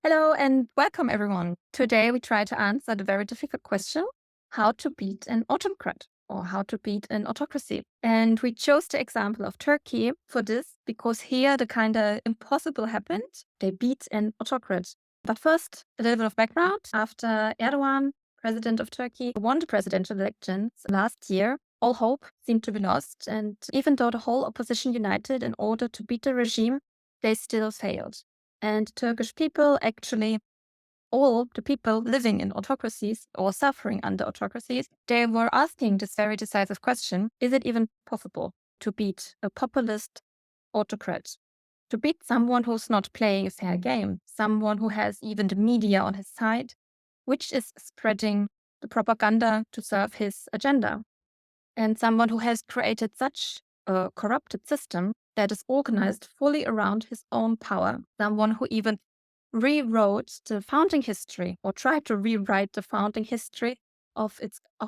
Hello and welcome everyone. Today we try to answer the very difficult question, how to beat an autocrat or how to beat an autocracy. And we chose the example of Turkey for this because here the kind of impossible happened. They beat an autocrat. But first, a little bit of background. After Erdoğan, president of Turkey, won the presidential elections last year, all hope seemed to be lost. And even though the whole opposition united in order to beat the regime, they still failed. And Turkish people, actually, all the people living in autocracies or suffering under autocracies, they were asking this very decisive question: is it even possible to beat a populist autocrat? To beat someone who's not playing a fair game, someone who has even the media on his side, which is spreading the propaganda to serve his agenda, and someone who has created such a corrupted system that is organized fully around his own power, someone who even rewrote the founding history or tried to rewrite the founding history of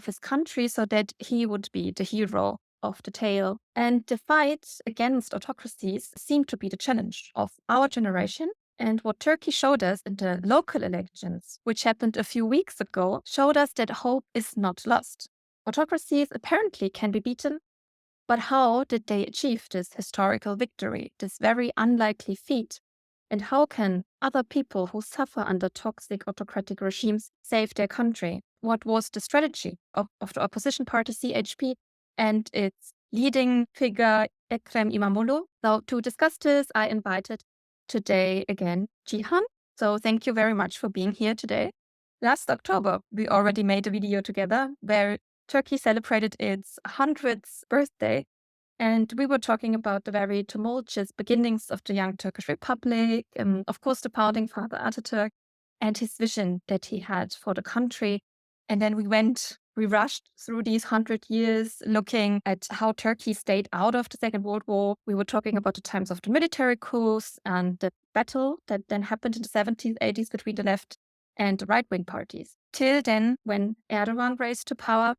his country so that he would be the hero of the tale. And the fight against autocracies seemed to be the challenge of our generation. And what Turkey showed us in the local elections, which happened a few weeks ago, showed us that hope is not lost. Autocracies apparently can be beaten, but how did they achieve this historical victory, this very unlikely feat? And how can other people who suffer under toxic autocratic regimes save their country? What was the strategy of the opposition party CHP and its leading figure Ekrem İmamoğlu? So to discuss this, I invited today again Cihan. So thank you very much for being here today. Last October, we already made a video together where Turkey celebrated its 100th birthday. And we were talking about the very tumultuous beginnings of the young Turkish Republic, and of course, the founding father Ataturk and his vision that he had for the country. And then we rushed through these 100 years looking at how Turkey stayed out of the Second World War. We were talking about the times of the military coups and the battle that then happened in the 70s, 80s between the left and the right-wing parties. Till then, when Erdogan raised to power,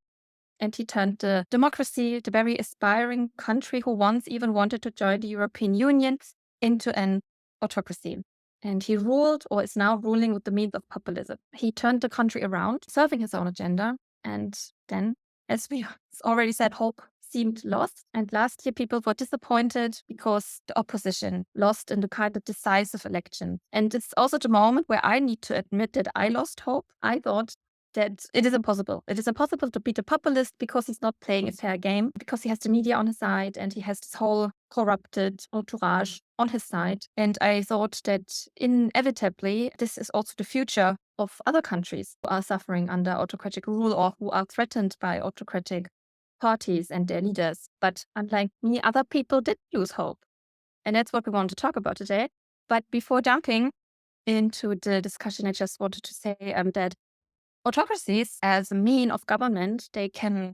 and he turned the democracy, the very aspiring country who once even wanted to join the European Union, into an autocracy. And he ruled, or is now ruling, with the means of populism. He turned the country around, serving his own agenda. And then, as we already said, hope seemed lost. And last year, people were disappointed because the opposition lost in the kind of decisive election. And it's also the moment where I need to admit that I lost hope. I thought that it is impossible. It is impossible to beat a populist because he's not playing a fair game, because he has the media on his side and he has this whole corrupted entourage on his side. And I thought that inevitably, this is also the future of other countries who are suffering under autocratic rule or who are threatened by autocratic parties and their leaders. But unlike me, other people did lose hope. And that's what we want to talk about today. But before jumping into the discussion, I just wanted to say that autocracies as a mean of government, they can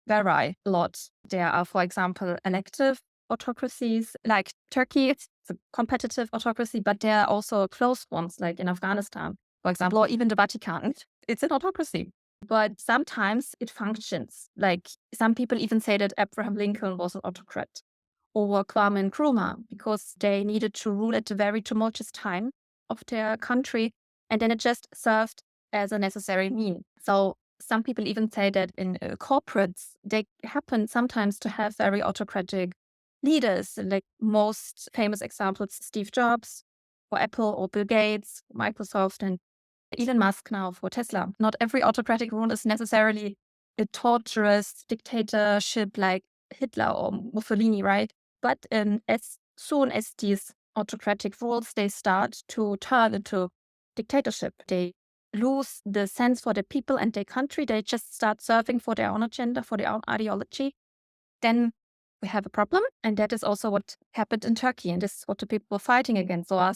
vary a lot. There are, for example, elective autocracies like Turkey. It's a competitive autocracy, but there are also close ones like in Afghanistan, for example, or even the Vatican. It's an autocracy. But sometimes it functions. Like some people even say that Abraham Lincoln was an autocrat or Kwame Nkrumah because they needed to rule at a very tumultuous time of their country. And then it just served as a necessary mean. So some people even say that in corporates, they happen sometimes to have very autocratic leaders, like most famous examples, Steve Jobs for Apple or Bill Gates, Microsoft, and Elon Musk now for Tesla. Not every autocratic rule is necessarily a torturous dictatorship like Hitler or Mussolini, right? But as soon as these autocratic rules, they start to turn into dictatorship, they lose the sense for the people and their country. They just start serving for their own agenda, for their own ideology. Then we have a problem. And that is also what happened in Turkey. And this is what the people were fighting against, or are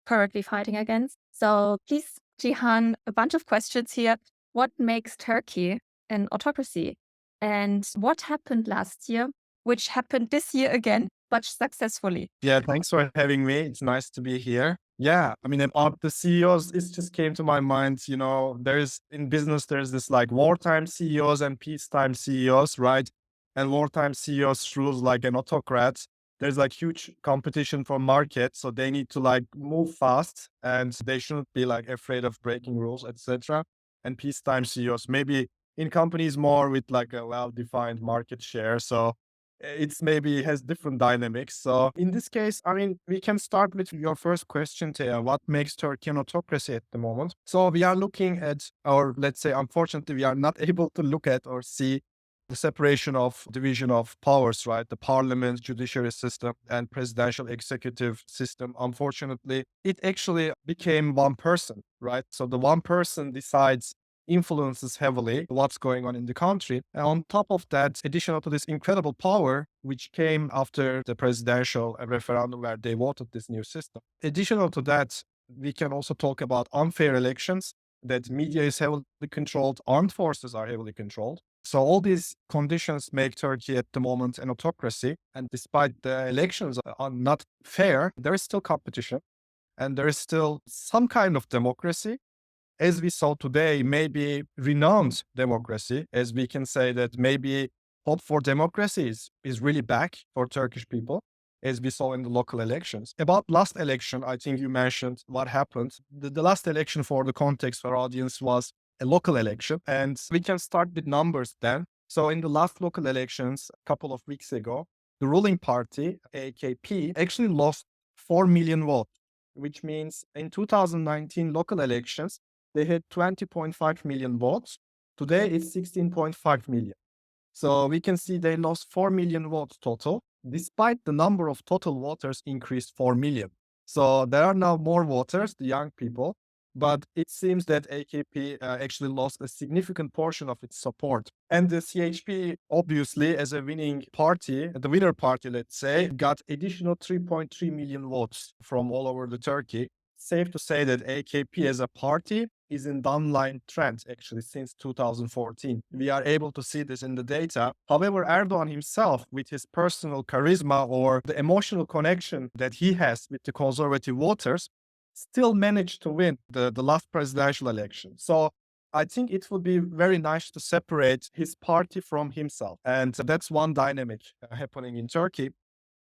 currently fighting against. So please, Cihan, a bunch of questions here. What makes Turkey an autocracy? And what happened last year, which happened this year again, but successfully? Yeah, thanks for having me. It's nice to be here. Yeah, I mean, about the CEOs, it just came to my mind. There's in business, there's this like wartime CEOs and peacetime CEOs, right? And wartime CEOs rules like an autocrat. there's like huge competition for market, so they need to like move fast, and they shouldn't be like afraid of breaking rules, etc. And peacetime CEOs, maybe in companies more with like a well-defined market share. So it's maybe has different dynamics. So in this case, I mean, we can start with your first question, Thea. What makes Turkey an autocracy at the moment? So we are looking at, or let's say, unfortunately, we are not able to look at or see the separation of division of powers, right? The parliament, judiciary system, and presidential executive system. Unfortunately, it actually became one person, right? So the one person decides, influences heavily what's going on in the country. And on top of that, additional to this incredible power, which came after the presidential referendum where they voted this new system. Additional to that, we can also talk about unfair elections, that media is heavily controlled, armed forces are heavily controlled. So all these conditions make Turkey at the moment an autocracy. And despite the elections are not fair, there is still competition and there is still some kind of democracy. As we saw today, maybe renowned democracy, as we can say that maybe hope for democracy is really back for Turkish people, as we saw in the local elections. About last election, I think you mentioned what happened. The last election, for the context for our audience, was a local election, and we can start with numbers then. So in the last local elections, a couple of weeks ago, the ruling party, AKP, actually lost 4 million votes, which means in 2019 local elections, they had 20.5 million votes. Today it's 16.5 million. So we can see they lost 4 million votes total, despite the number of total voters increased 4 million. So there are now more voters, the young people, but it seems that AKP actually lost a significant portion of its support. And the CHP, obviously, as a winning party, the winner party, let's say, got additional 3.3 million votes from all over the Turkey. Safe to say that AKP as a party is in downline trend actually since 2014. We are able to see this in the data. However, Erdoğan himself, with his personal charisma or the emotional connection that he has with the conservative voters, still managed to win the last presidential election. So I think it would be very nice to separate his party from himself. And that's one dynamic happening in Turkey.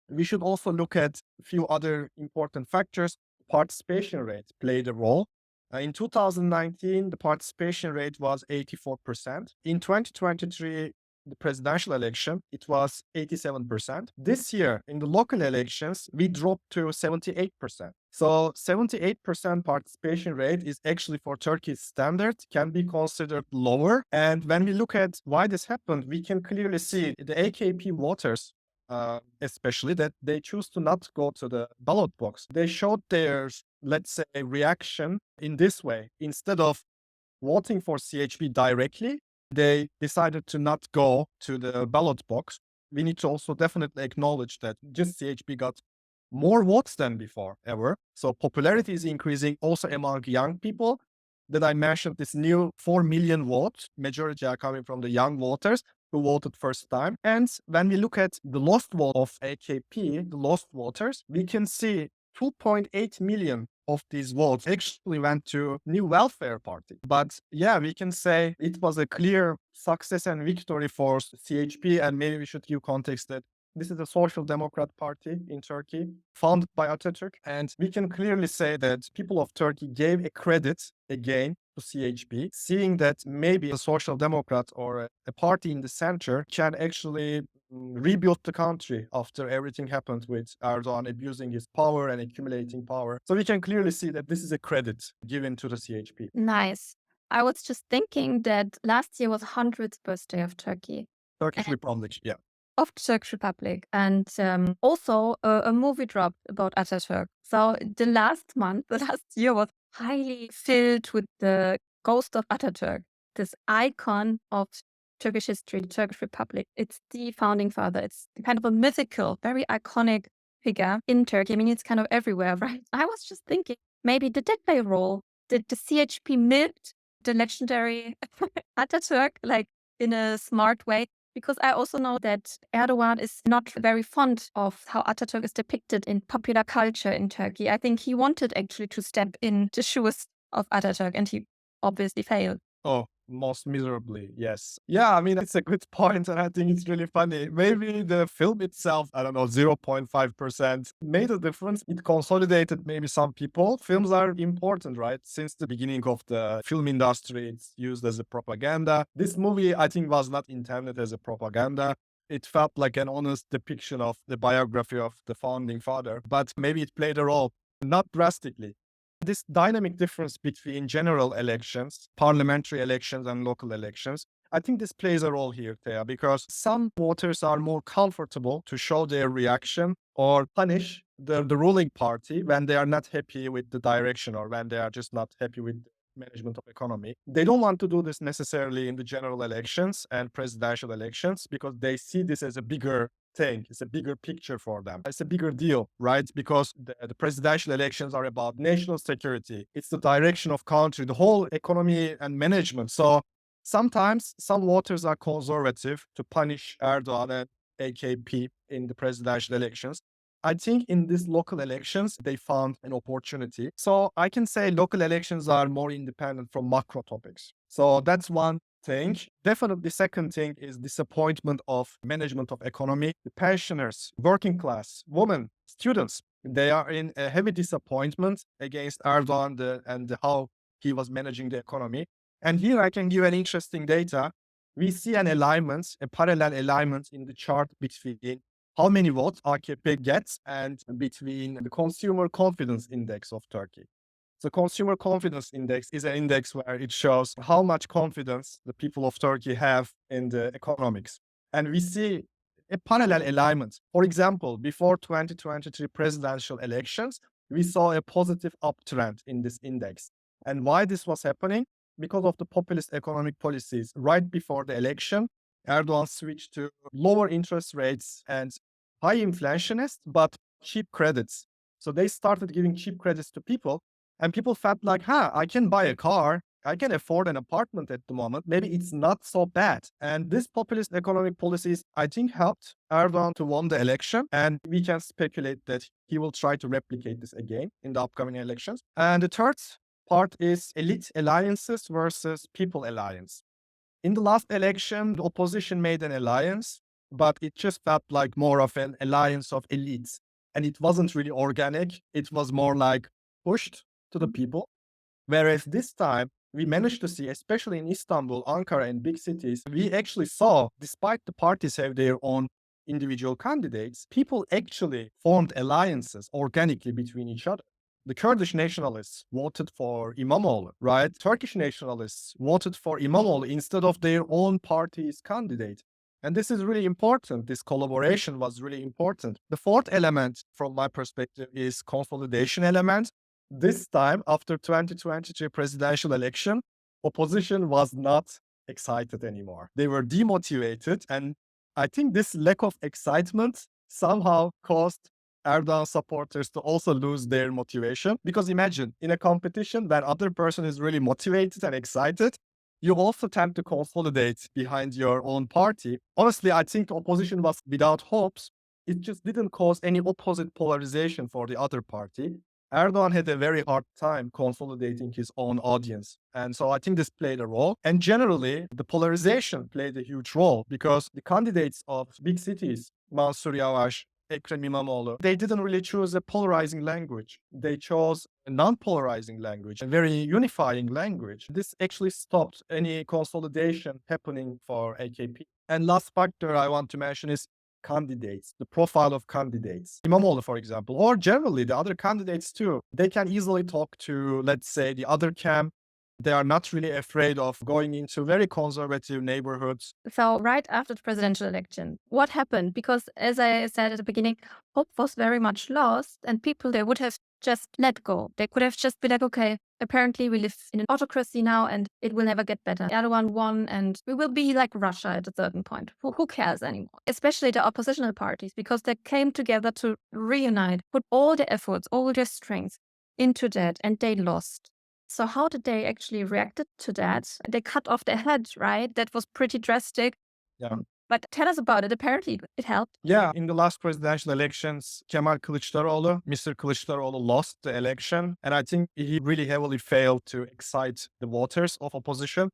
We should also look at a few other important factors. Participation rate played a role. In 2019, the participation rate was 84%. In 2023, the presidential election, it was 87%. This year, in the local elections, we dropped to 78%. So 78% participation rate is actually, for Turkey's standard, can be considered lower. And when we look at why this happened, we can clearly see the AKP voters, especially, that they choose to not go to the ballot box. They showed their, let's say, reaction in this way. Instead of voting for CHP directly, they decided to not go to the ballot box. We need to also definitely acknowledge that just CHP got more votes than before ever. So popularity is increasing also among young people. That I mentioned, this new 4 million votes, majority are coming from the young voters who voted first time. And when we look at the lost vote of AKP, the lost voters, we can see 2.8 million of these votes actually went to New Welfare Party. But yeah, we can say it was a clear success and victory for CHP. And maybe we should give context that this is a social democrat party in Turkey, founded by Atatürk. And we can clearly say that people of Turkey gave a credit again to CHP, seeing that maybe a social democrat or a party in the center can actually rebuild the country after everything happened with Erdoğan abusing his power and accumulating power. So we can clearly see that this is a credit given to the CHP. Nice. I was just thinking that last year was 100th birthday of Turkey. Turkish Republic, yeah. Of the Turkish Republic, and also a movie dropped about Atatürk. So the last year was highly filled with the ghost of Atatürk, this icon of Turkish history, the Turkish Republic. It's the founding father. It's kind of a mythical, very iconic figure in Turkey. I mean, it's kind of everywhere, right? I was just thinking, maybe did that play a role? Did the CHP milk the legendary Atatürk, like, in a smart way? Because I also know that Erdoğan is not very fond of how Atatürk is depicted in popular culture in Turkey. I think he wanted actually to step in the shoes of Atatürk, and he obviously failed. Oh, most miserably, yes. Yeah, I mean, it's a good point, and I think it's really funny. Maybe the film itself, I don't know, 0.5% made a difference. It consolidated maybe some people. Films are important, right? Since the beginning of the film industry, it's used as a propaganda. This movie, I think, was not intended as a propaganda. It felt like an honest depiction of the biography of the founding father, but maybe it played a role, not drastically. This dynamic difference between general elections, parliamentary elections, and local elections, I think this plays a role here, Thea, because some voters are more comfortable to show their reaction or punish the ruling party when they are not happy with the direction or when they are just not happy with the management of economy. They don't want to do this necessarily in the general elections and presidential elections because they see this as a bigger thing. It's a bigger picture for them. It's a bigger deal, right? Because the presidential elections are about national security. It's the direction of country, the whole economy and management. So sometimes some voters are conservative to punish Erdoğan and AKP in the presidential elections. I think in these local elections, they found an opportunity. So I can say local elections are more independent from macro topics. So that's one thing. Definitely second thing is disappointment of management of economy. The pensioners, working class, women, students, they are in a heavy disappointment against Erdoğan and how he was managing the economy. And here I can give an interesting data. We see an alignment, a parallel alignment in the chart between how many votes AKP gets and between the consumer confidence index of Turkey. The consumer confidence index is an index where it shows how much confidence the people of Turkey have in the economics. And we see a parallel alignment. For example, before 2023 presidential elections, we saw a positive uptrend in this index. And why this was happening? Because of the populist economic policies. Right before the election, Erdoğan switched to lower interest rates and high inflationist, but cheap credits. So they started giving cheap credits to people, and people felt like, I can buy a car. I can afford an apartment at the moment. Maybe it's not so bad. And this populist economic policies, I think, helped Erdoğan to win the election. And we can speculate that he will try to replicate this again in the upcoming elections. And the third part is elite alliances versus people alliance. In the last election, the opposition made an alliance, but it just felt like more of an alliance of elites. And it wasn't really organic. It was more like pushed to the people. Whereas this time, we managed to see, especially in Istanbul, Ankara, and big cities, we actually saw, despite the parties have their own individual candidates, people actually formed alliances organically between each other. The Kurdish nationalists voted for İmamoğlu, right? Turkish nationalists voted for İmamoğlu instead of their own party's candidate. And this is really important. This collaboration was really important. The fourth element, from my perspective, is consolidation element. This time, after 2023 presidential election, opposition was not excited anymore. They were demotivated. And I think this lack of excitement somehow caused Erdoğan supporters to also lose their motivation. Because imagine, in a competition where other person is really motivated and excited, you also tend to consolidate behind your own party. Honestly, I think the opposition was without hopes. It just didn't cause any opposite polarization for the other party. Erdoğan had a very hard time consolidating his own audience. And so I think this played a role. And generally, the polarization played a huge role because the candidates of big cities, Mansur Yavaş, Ekrem İmamoğlu, they didn't really choose a polarizing language. They chose a non-polarizing language, a very unifying language. This actually stopped any consolidation happening for AKP. And last factor I want to mention is candidates, the profile of candidates. İmamoğlu, for example, or generally the other candidates too. They can easily talk to, let's say, the other camp. They are not really afraid of going into very conservative neighborhoods. So right after the presidential election, what happened? Because as I said at the beginning, hope was very much lost and people, they would have just let go. They could have just been like, okay, apparently we live in an autocracy now and it will never get better. Erdogan won and we will be like Russia at a certain point. Who cares anymore? Especially the oppositional parties, because they came together to reunite, put all their efforts, all their strength into that, and they lost. So how did they actually react to that? They cut off their head, right? That was pretty drastic. Yeah. But tell us about it. Apparently it helped. Yeah, in the last presidential elections, Kemal Kılıçdaroğlu, Mr. Kılıçdaroğlu lost the election. And I think he really heavily failed to excite the voters of opposition.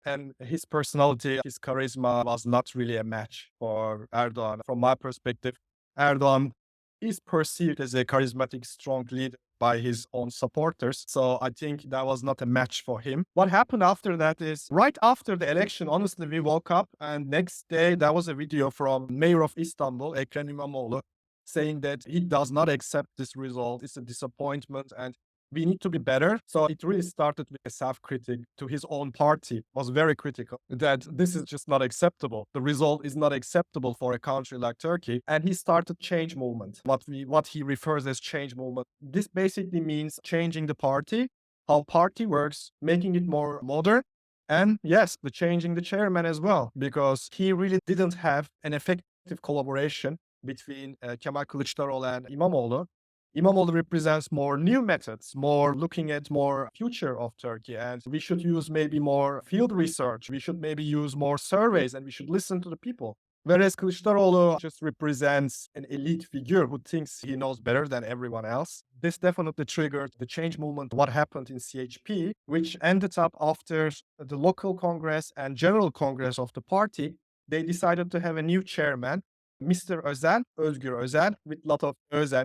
and his personality, his charisma was not really a match for Erdoğan. From my perspective, Erdoğan is perceived as a charismatic, strong leader by his own supporters. So I think that was not a match for him. What happened after that is right after the election, honestly, we woke up and next day there was a video from Mayor of Istanbul, Ekrem İmamoğlu, saying that he does not accept this result. It's a disappointment and we need to be better. So it really started with a self-critic to his own party, was very critical that this is just not acceptable. The result is not acceptable for a country like Turkey. And he started change movement, what he refers as change movement. This basically means changing the party, how party works, making it more modern. And yes, the changing the chairman as well, because he really didn't have an effective collaboration between Kemal Kılıçdaroğlu and İmamoğlu. İmamoğlu represents more new methods, more looking at more future of Turkey. And we should use maybe more field research. We should maybe use more surveys and we should listen to the people. Whereas Kılıçdaroğlu just represents an elite figure who thinks he knows better than everyone else. This definitely triggered the change movement, what happened in CHP, which ended up after the local congress and general congress of the party. They decided to have a new chairman, Mr. Özel, Özgür Özel, with a lot of Özel.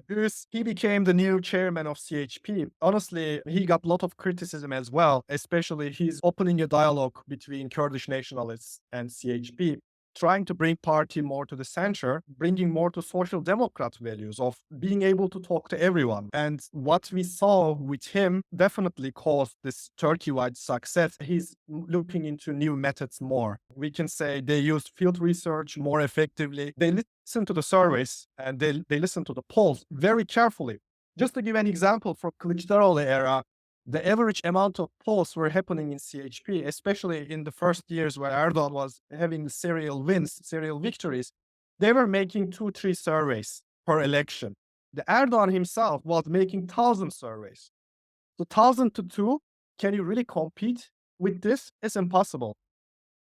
He became the new chairman of CHP. Honestly, he got a lot of criticism as well, especially he's opening a dialogue between Kurdish nationalists and CHP, trying to bring party more to the center, bringing more to social democrat values of being able to talk to everyone. And what we saw with him definitely caused this Turkey-wide success. He's looking into new methods more. We can say they used field research more effectively. They listen to the surveys and they listen to the polls very carefully. Just to give an example from Kılıçdaroğlu era, the average amount of polls were happening in CHP, especially in the first years where Erdoğan was having serial wins, serial victories. They were making 2-3 surveys per election. The Erdoğan himself was making 1,000 surveys. So 1,000 to 2, can you really compete with this? It's impossible.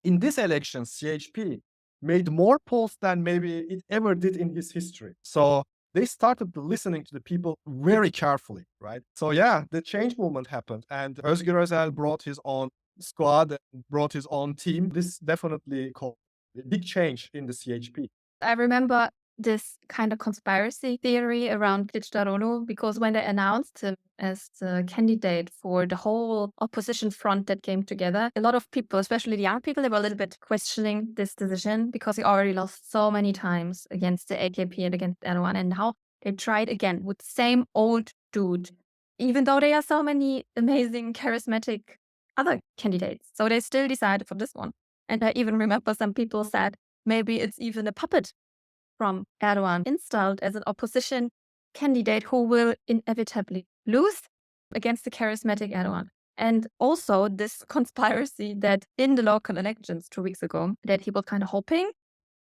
In this election, CHP made more polls than maybe it ever did in his history. So they started listening to the people very carefully, right? So yeah, the change movement happened and Özgür Özel brought his own squad, brought his own team. This definitely caused a big change in the CHP. I remember this kind of conspiracy theory around Kılıçdaroğlu because when they announced him as the candidate for the whole opposition front that came together, a lot of people, especially the young people, they were a little bit questioning this decision because he already lost so many times against the AKP and against Erdoğan, and now they tried again with the same old dude, even though there are so many amazing, charismatic other candidates. So they still decided for this one. And I even remember some people said maybe it's even a puppet from Erdoğan installed as an opposition candidate who will inevitably lose against the charismatic Erdoğan. And also this conspiracy that in the local elections 2 weeks ago, that he was kind of hoping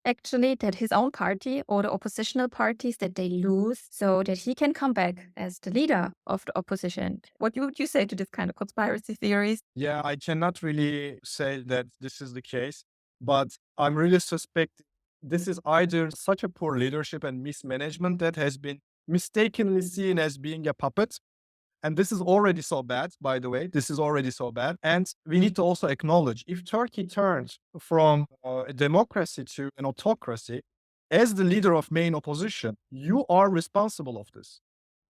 actually that his own party or the oppositional parties, that they lose so that he can come back as the leader of the opposition. What would you say to this kind of conspiracy theories? Yeah, I cannot really say that this is the case, but I'm really suspecting this is either such a poor leadership and mismanagement that has been mistakenly seen as being a puppet. And this is already so bad, by the way. This is already so bad. And we need to also acknowledge if Turkey turns from a democracy to an autocracy, as the leader of main opposition, you are responsible of this,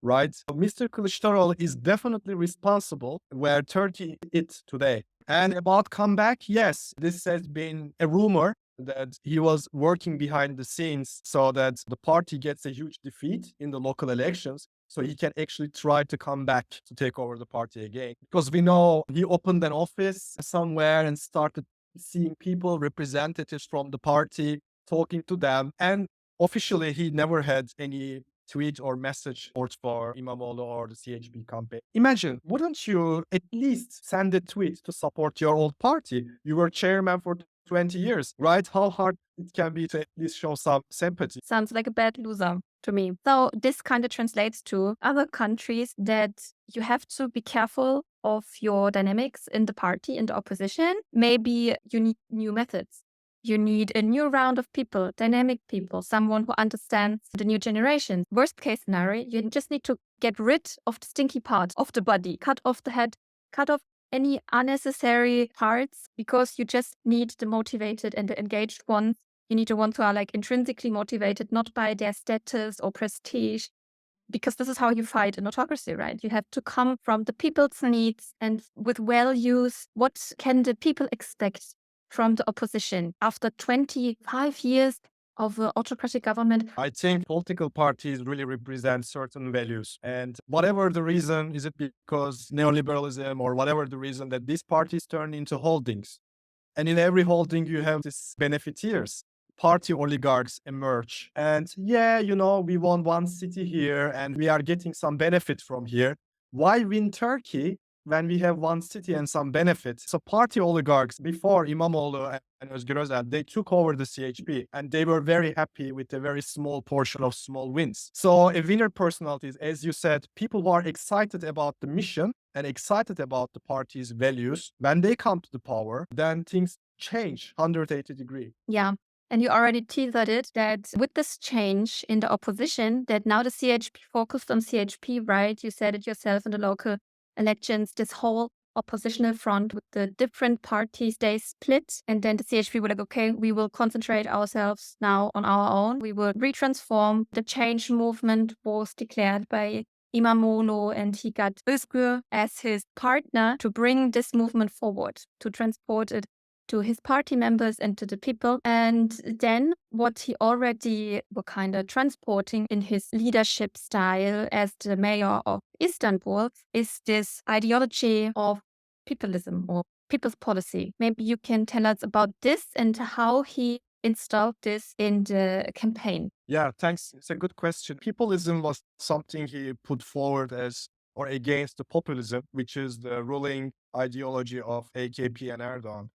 right? So Mr. Kılıçdaroğlu is definitely responsible where Turkey is today. And about comeback, yes, this has been a rumor that he was working behind the scenes so that the party gets a huge defeat in the local elections so he can actually try to come back to take over the party again. Because we know he opened an office somewhere and started seeing people, representatives from the party, talking to them. And officially, he never had any tweet or message for İmamoğlu or the CHP campaign. Imagine, wouldn't you at least send a tweet to support your old party? You were chairman for 20 years, right? How hard it can be to at least show some sympathy. Sounds like a bad loser to me. So this kind of translates to other countries that you have to be careful of your dynamics in the party, in the opposition. Maybe you need new methods. You need a new round of people, dynamic people, someone who understands the new generation. Worst case scenario, you just need to get rid of the stinky part of the body, cut off the head, cut off any unnecessary parts, because you just need the motivated and the engaged ones. You need the ones who are like intrinsically motivated, not by their status or prestige, because this is how you fight an autocracy, right? You have to come from the people's needs and with values. What can the people expect from the opposition after 25 years of an autocratic government? I think political parties really represent certain values. And whatever the reason, is it because neoliberalism or whatever the reason, that these parties turn into holdings. And in every holding, you have these benefiteers. Party oligarchs emerge. And yeah, we won one city here and we are getting some benefit from here. Why win Turkey when we have one city and some benefit? So party oligarchs before İmamoğlu and Özgür Özel, they took over the CHP and they were very happy with a very small portion of small wins. So a winner personalities, as you said, people who are excited about the mission and excited about the party's values, when they come to the power, then things change 180 degrees. Yeah. And you already teasered it, that with this change in the opposition, that now the CHP focused on CHP, right? You said it yourself in the local elections, this whole oppositional front with the different parties, they split. And then the CHP were like, okay, we will concentrate ourselves now on our own. We will retransform. The change movement was declared by İmamoğlu, and he got Özgür as his partner to bring this movement forward, to transport it to his party members and to the people. And then what he already were kind of transporting in his leadership style as the mayor of Istanbul is this ideology of Peopleism or people's policy. Maybe you can tell us about this and how he installed this in the campaign. Yeah, thanks. It's a good question. Peopleism was something he put forward as or against the populism, which is the ruling ideology of AKP and Erdoğan.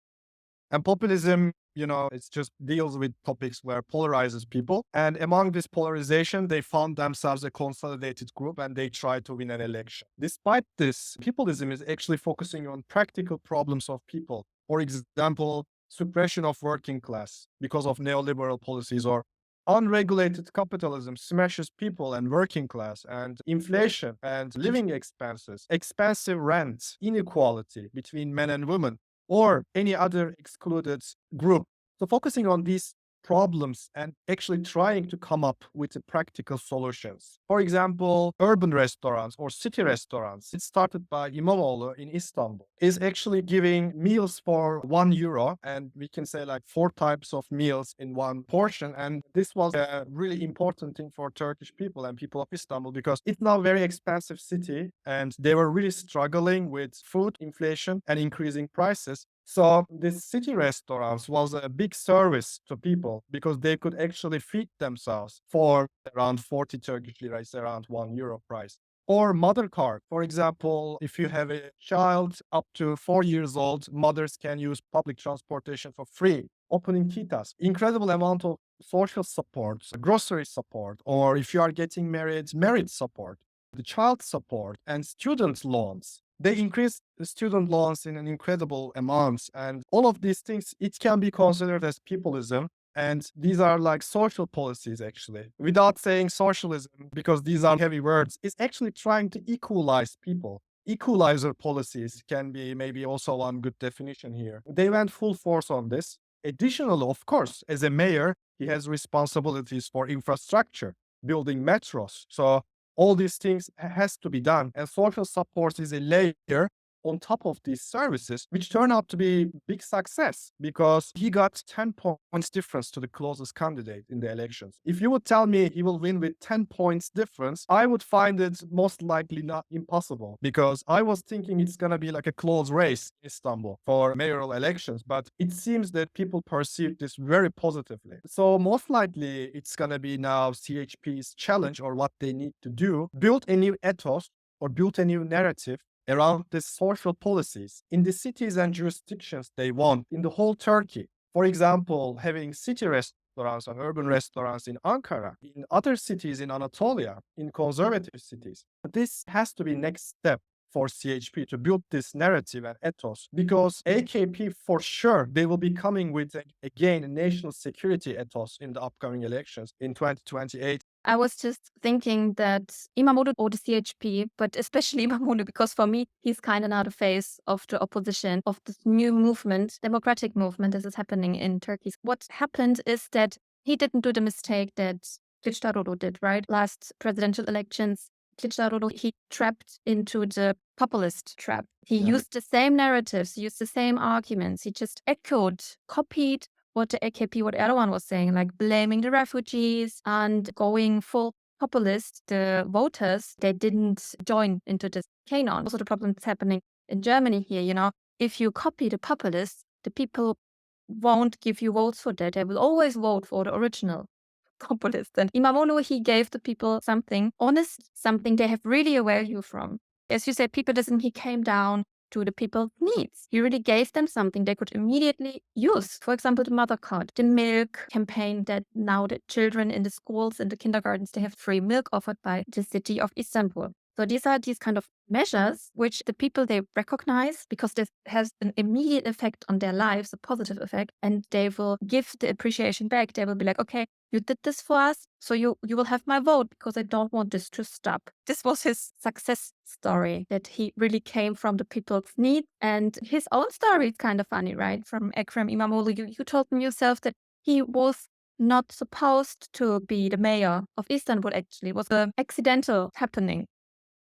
And populism, it just deals with topics where polarizes people. And among this polarization, they found themselves a consolidated group and they try to win an election. Despite this, populism is actually focusing on practical problems of people. For example, suppression of working class because of neoliberal policies, or unregulated capitalism smashes people and working class, and inflation and living expenses, expensive rent, inequality between men and women, or any other excluded group. So focusing on these problems and actually trying to come up with practical solutions. For example, urban restaurants or city restaurants, it started by İmamoğlu in Istanbul, is actually giving meals for €1, and we can say like 4 types of meals in one portion. And this was a really important thing for Turkish people and people of Istanbul, because it's now a very expensive city and they were really struggling with food inflation and increasing prices. So this city restaurants was a big service to people because they could actually feed themselves for around 40 Turkish lira, around €1 price. Or mother card. For example, if you have a child up to 4 years old, mothers can use public transportation for free. Opening kitas, incredible amount of social support, grocery support, or if you are getting married, marriage support, the child support, and student loans. They increase the student loans in an incredible amounts. And all of these things, it can be considered as populism. And these are like social policies, actually. Without saying socialism, because these are heavy words, it's actually trying to equalize people. Equalizer policies can be maybe also one good definition here. They went full force on this. Additionally, of course, as a mayor, he has responsibilities for infrastructure, building metros. So all these things has to be done. And social support is a layer on top of these services, which turned out to be big success because he got 10 points difference to the closest candidate in the elections. If you would tell me he will win with 10 points difference, I would find it most likely not impossible, because I was thinking it's going to be like a close race in Istanbul for mayoral elections, but it seems that people perceive this very positively. So most likely it's going to be now CHP's challenge, or what they need to do, build a new ethos or build a new narrative around the social policies in the cities and jurisdictions they want in the whole Turkey. For example, having city restaurants and urban restaurants in Ankara, in other cities in Anatolia, in conservative cities. This has to be next step for CHP to build this narrative and ethos, because AKP for sure, they will be coming with again a national security ethos in the upcoming elections in 2028. I was just thinking that İmamoğlu or the CHP, but especially İmamoğlu, because for me, he's kind of now the face of the opposition, of this new movement, democratic movement that is happening in Turkey. What happened is that he didn't do the mistake that Kılıçdaroğlu did, right? Last presidential elections, Kılıçdaroğlu, he trapped into the populist trap. He Yeah. used the same narratives, used the same arguments. He just echoed, copied what the AKP, what Erdoğan was saying, like blaming the refugees and going full populist. The voters, they didn't join into this canon. Also, the problem that's happening in Germany here, if you copy the populists, the people won't give you votes for that. They will always vote for the original populist. And İmamoğlu, he gave the people something honest, something they have really a value from. As you said, Peopleism, he came down to the people's needs. He really gave them something they could immediately use. For example, the mother card, the milk campaign that now the children in the schools and the kindergartens, they have free milk offered by the city of Istanbul. So these are these kind of measures which the people, they recognize because this has an immediate effect on their lives, a positive effect, and they will give the appreciation back. They will be like, okay, you did this for us, so you will have my vote because I don't want this to stop. This was his success story, that he really came from the people's need. And his own story is kind of funny, right? From Ekrem İmamoğlu, you told me yourself that he was not supposed to be the mayor of Istanbul, actually. It was an accidental happening.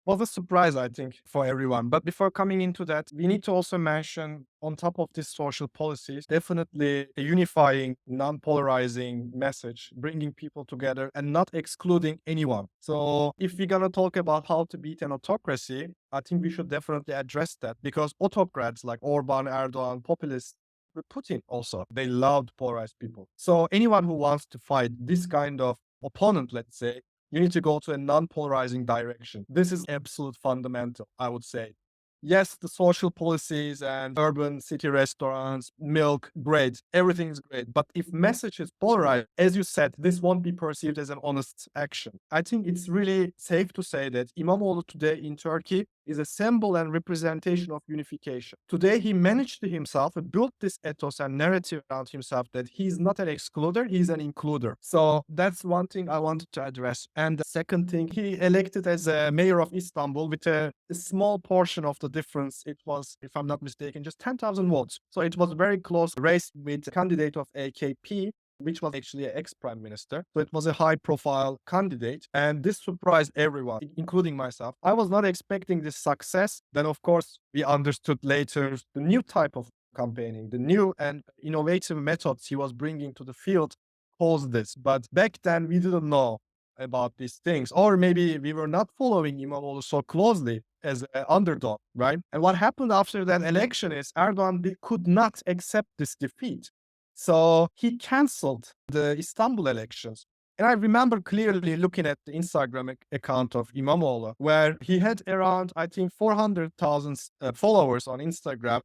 Was a surprise, I think, for everyone. But before coming into that, we need to also mention, on top of these social policies, definitely a unifying, non-polarizing message, bringing people together and not excluding anyone. So if we're going to talk about how to beat an autocracy, I think we should definitely address that, because autocrats like Orban, Erdoğan, populists, Putin also, they loved polarized people. So anyone who wants to fight this kind of opponent, let's say, you need to go to a non-polarizing direction. This is absolute fundamental, I would say. Yes, the social policies and urban city restaurants, milk, great, everything is great. But if message is polarized, as you said, this won't be perceived as an honest action. I think it's really safe to say that İmamoğlu today in Turkey is a symbol and representation of unification. Today, he managed to himself build this ethos and narrative around himself that he's not an excluder, he's an includer. So that's one thing I wanted to address. And the second thing, he elected as a mayor of Istanbul with a small portion of the difference. It was, if I'm not mistaken, just 10,000 votes. So it was a very close race with the candidate of AKP, which was actually an ex-prime minister. So it was a high-profile candidate. And this surprised everyone, including myself. I was not expecting this success. Then, of course, we understood later the new type of campaigning, the new and innovative methods he was bringing to the field caused this. But back then, we didn't know about these things. Or maybe we were not following İmamoğlu so closely as an underdog, right? And what happened after that election is Erdoğan could not accept this defeat. So he canceled the Istanbul elections. And I remember clearly looking at the Instagram account of İmamoğlu, where he had around, I think, 400,000 followers on Instagram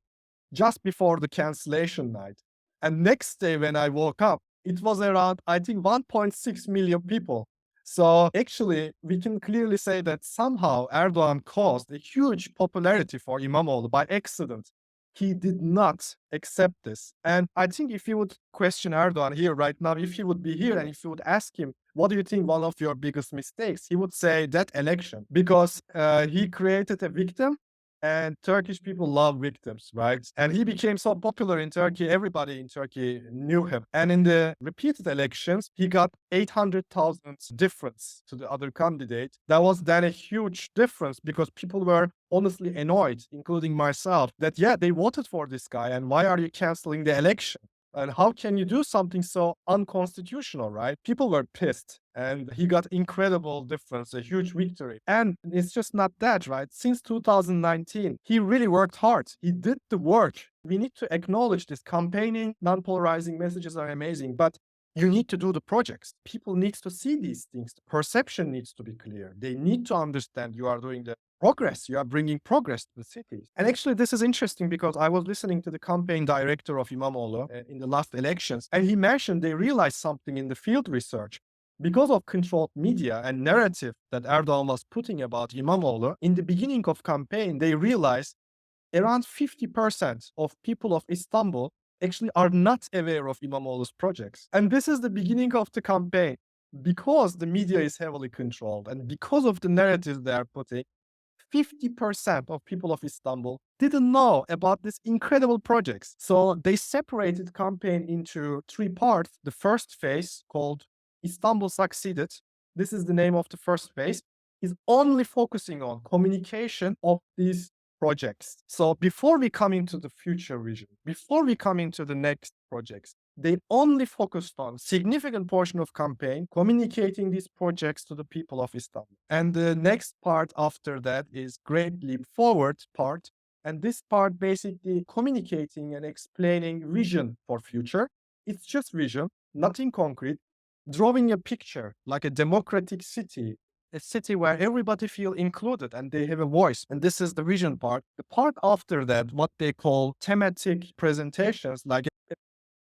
just before the cancellation night. And next day when I woke up, it was around, I think, 1.6 million people. So actually, we can clearly say that somehow Erdoğan caused a huge popularity for İmamoğlu by accident. He did not accept this. And I think if you would question Erdoğan here right now, if he would be here and if you would ask him, what do you think one of your biggest mistakes? He would say that election, because he created a victim. And Turkish people love victims, right? And he became so popular in Turkey, everybody in Turkey knew him. And in the repeated elections, he got 800,000 difference to the other candidate. That was then a huge difference because people were honestly annoyed, including myself, that, yeah, they voted for this guy. And why are you canceling the election? And how can you do something so unconstitutional, right? People were pissed and he got incredible difference, a huge victory. And it's just not that, right? Since 2019, he really worked hard. He did the work. We need to acknowledge this. Campaigning, non-polarizing messages are amazing, but you need to do the projects. People need to see these things. The perception needs to be clear. They need to understand you are doing the progress. You are bringing progress to the cities. And actually, this is interesting because I was listening to the campaign director of İmamoğlu in the last elections, and he mentioned they realized something in the field research. Because of controlled media and narrative that Erdoğan was putting about İmamoğlu, in the beginning of campaign, they realized around 50% of people of Istanbul actually are not aware of İmamoğlu's projects. And this is the beginning of the campaign. because the media is heavily controlled and because of the narratives they are putting, 50% of people of Istanbul didn't know about these incredible projects. So they separated campaign into three parts. The first phase, called Istanbul Succeeded, this is the name of the first phase, is only focusing on communication of these projects. So before we come into the future vision, before we come into the next projects, they only focused on significant portion of campaign communicating these projects to the people of Istanbul. And the next part after that is Great Leap Forward part. And this part basically communicating and explaining vision for future. It's just vision, nothing concrete, drawing a picture like a democratic city, a city where everybody feel included and they have a voice. And this is the vision part. The part after that, what they call thematic presentations, like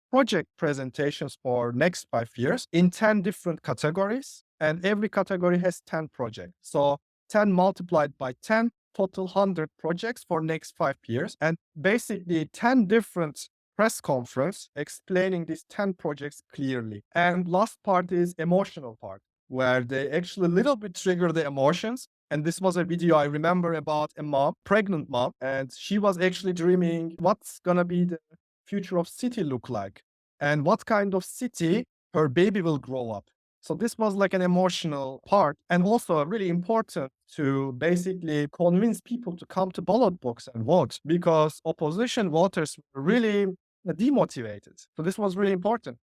project presentations for next 5 years in 10 different categories. And every category has 10 projects. So 10 multiplied by 10, total 100 projects for next 5 years. And basically 10 different press conference explaining these 10 projects clearly. And last part is emotional part, where they actually a little bit trigger the emotions. And this was a video I remember about a mom, pregnant mom, and she was actually dreaming what's gonna be the future of city look like and what kind of city her baby will grow up. So this was like an emotional part and also really important to basically convince people to come to ballot box and vote because opposition voters were really demotivated. So this was really important.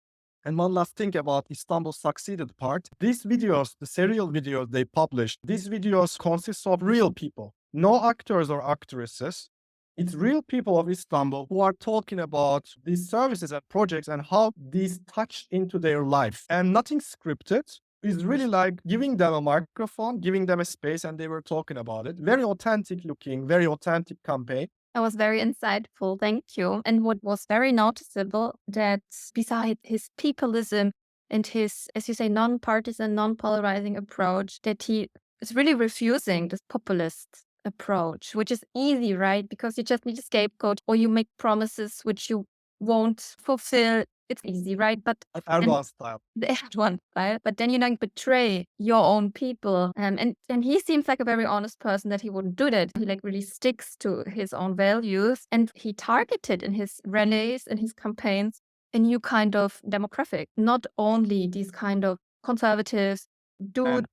And one last thing about Istanbul Succeeded part. These videos, the serial videos they published, these videos consist of real people, no actors or actresses. It's real people of Istanbul who are talking about these services and projects and how these touch into their life. And nothing scripted. It's really like giving them a microphone, giving them a space, and they were talking about it. Very authentic looking, very authentic campaign. That was very insightful. Thank you. And what was very noticeable that beside his peopleism and his, as you say, non-partisan, non-polarizing approach, that he is really refusing this populist approach, which is easy, right? Because you just need a scapegoat or you make promises which you won't fulfill. It's easy, right? But Erdoğan style. the Erdoğan style, but then you don't betray your own people. And he seems like a very honest person that he wouldn't do that. He like really sticks to his own values, and he targeted in his rallies and his campaigns a new kind of demographic, not only these kind of conservatives, dude,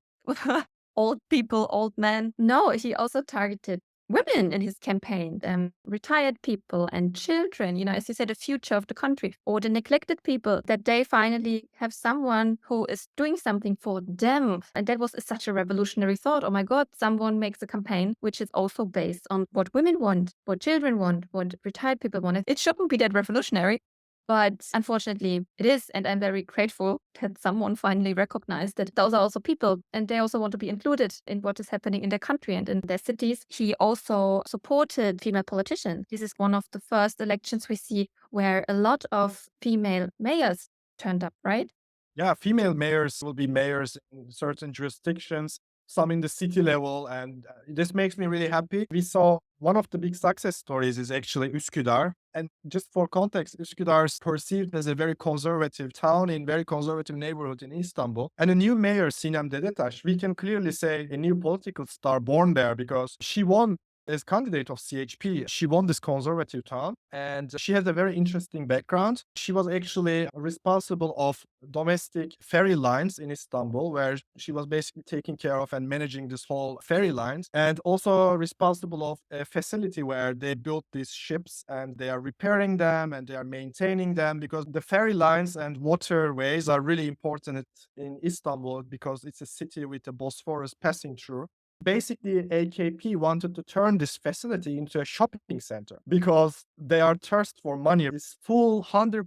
old people, old men. No, he also targeted women in his campaign, retired people and children, as you said, the future of the country, or the neglected people, that they finally have someone who is doing something for them. And that was such a revolutionary thought. Oh my God, someone makes a campaign which is also based on what women want, what children want, what retired people want. It shouldn't be that revolutionary. But unfortunately, it is. And I'm very grateful that someone finally recognized that those are also people and they also want to be included in what is happening in their country and in their cities. He also supported female politicians. This is one of the first elections we see where a lot of female mayors turned up, right? Yeah, female mayors will be mayors in certain jurisdictions, some in the city level, and this makes me really happy. We saw one of the big success stories is actually Üsküdar. And just for context, Üsküdar is perceived as a very conservative town in very conservative neighborhood in Istanbul. And a new mayor, Sinem Dedetaş, we can clearly say a new political star born there because she won as candidate of CHP. She won this conservative town and she has a very interesting background. She was actually responsible of domestic ferry lines in Istanbul, where she was basically taking care of and managing this whole ferry lines, and also responsible of a facility where they built these ships and they are repairing them and they are maintaining them, because the ferry lines and waterways are really important in Istanbul because it's a city with the Bosphorus passing through. Basically, AKP wanted to turn this facility into a shopping center because they are thirst for money. This full 100%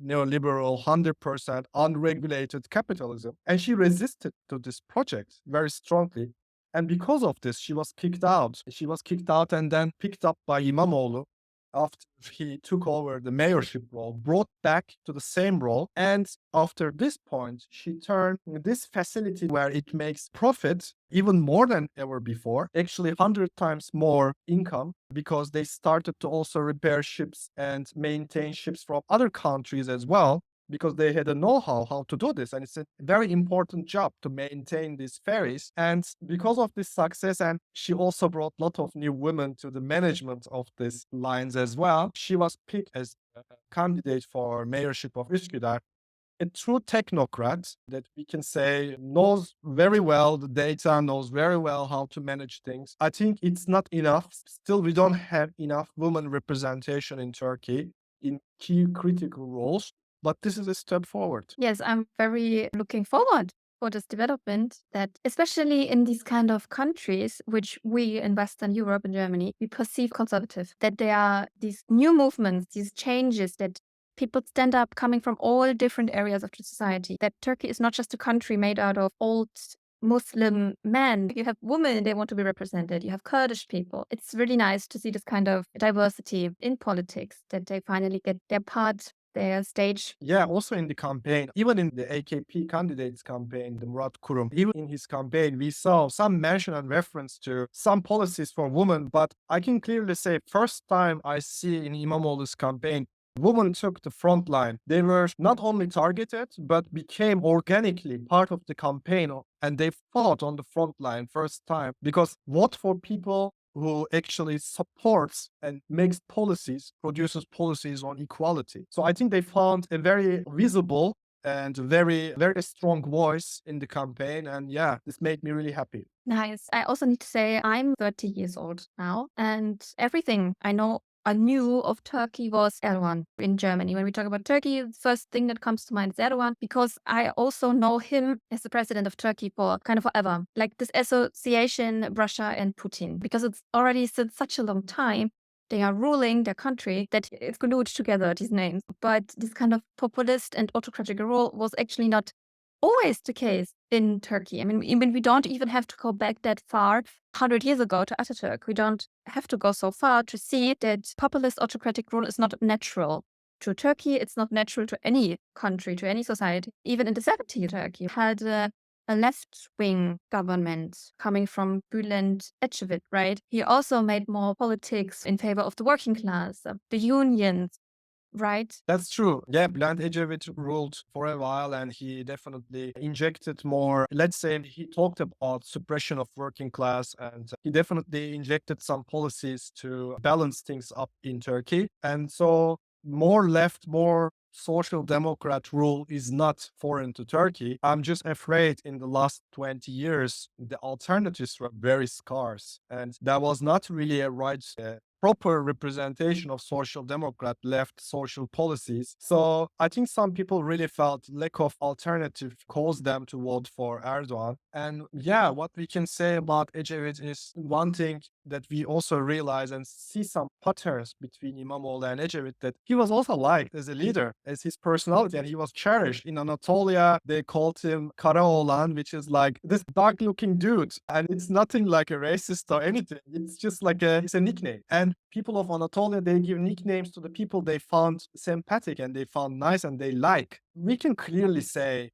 neoliberal, 100% unregulated capitalism. And she resisted to this project very strongly. And because of this, she was kicked out. She was kicked out and then picked up by İmamoğlu after he took over the mayorship role, brought back to the same role. And after this point, she turned this facility where it makes profit even more than ever before, actually 100 times more income, because they started to also repair ships and maintain ships from other countries as well. because they had a know-how how to do this. And it's a very important job to maintain these ferries. And because of this success, and she also brought a lot of new women to the management of these lines as well, she was picked as a candidate for mayorship of Üsküdar. A true technocrat that we can say knows very well the data, knows very well how to manage things. I think it's not enough. Still, we don't have enough women representation in Turkey in key critical roles, but this is a step forward. Yes, I'm very looking forward for this development that, especially in these kind of countries, which we in Western Europe and Germany, we perceive conservative, that there are these new movements, these changes that people stand up coming from all different areas of the society, that Turkey is not just a country made out of old Muslim men. You have women, they want to be represented. You have Kurdish people. It's really nice to see this kind of diversity in politics, that they finally get their part, their stage. Yeah, also in the campaign, even in the AKP candidates campaign, the Murat Kurum, even in his campaign, we saw some mention and reference to some policies for women. But I can clearly say, first time I see in İmamoğlu's campaign, women took the front line. They were not only targeted, but became organically part of the campaign. And they fought on the front line first time, because vote for people who actually supports and makes policies, produces policies on equality. So I think they found a very visible and very, very strong voice in the campaign. And yeah, this made me really happy. Nice. I also need to say I'm 30 years old now, and everything I knew of Turkey was Erdoğan in Germany. When we talk about Turkey, the first thing that comes to mind is Erdoğan, because I also know him as the president of Turkey for kind of forever. Like this association, Russia and Putin, because it's already since such a long time they are ruling their country that it's glued together, these names. But this kind of populist and autocratic role was actually not always the case in Turkey. I mean, we don't even have to go back that far, 100 years ago, to Ataturk. We don't have to go so far to see that populist autocratic rule is not natural to Turkey. It's not natural to any country, to any society. Even in the 70s, Turkey had a left-wing government coming from Bülent Ecevit, right? He also made more politics in favor of the working class, the unions, right? That's true. Yeah, Bülent Ecevit ruled for a while and he definitely injected more. Let's say he talked about suppression of working class and he definitely injected some policies to balance things up in Turkey. And so more left, more social democrat rule is not foreign to Turkey. I'm just afraid in the last 20 years, the alternatives were very scarce and there was not really a right proper representation of social democrat left social policies. So I think some people really felt lack of alternative caused them to vote for Erdoğan. And yeah, what we can say about Ecevit is one thing that we also realize and see some patterns between İmamoğlu and Ecevit, that he was also liked as a leader, as his personality, and he was cherished. In Anatolia, they called him Karaoğlan, which is like this dark looking dude. And it's nothing like a racist or anything. It's just like it's a nickname. And people of Anatolia, they give nicknames to the people they found sympathetic and they found nice and they like. We can clearly say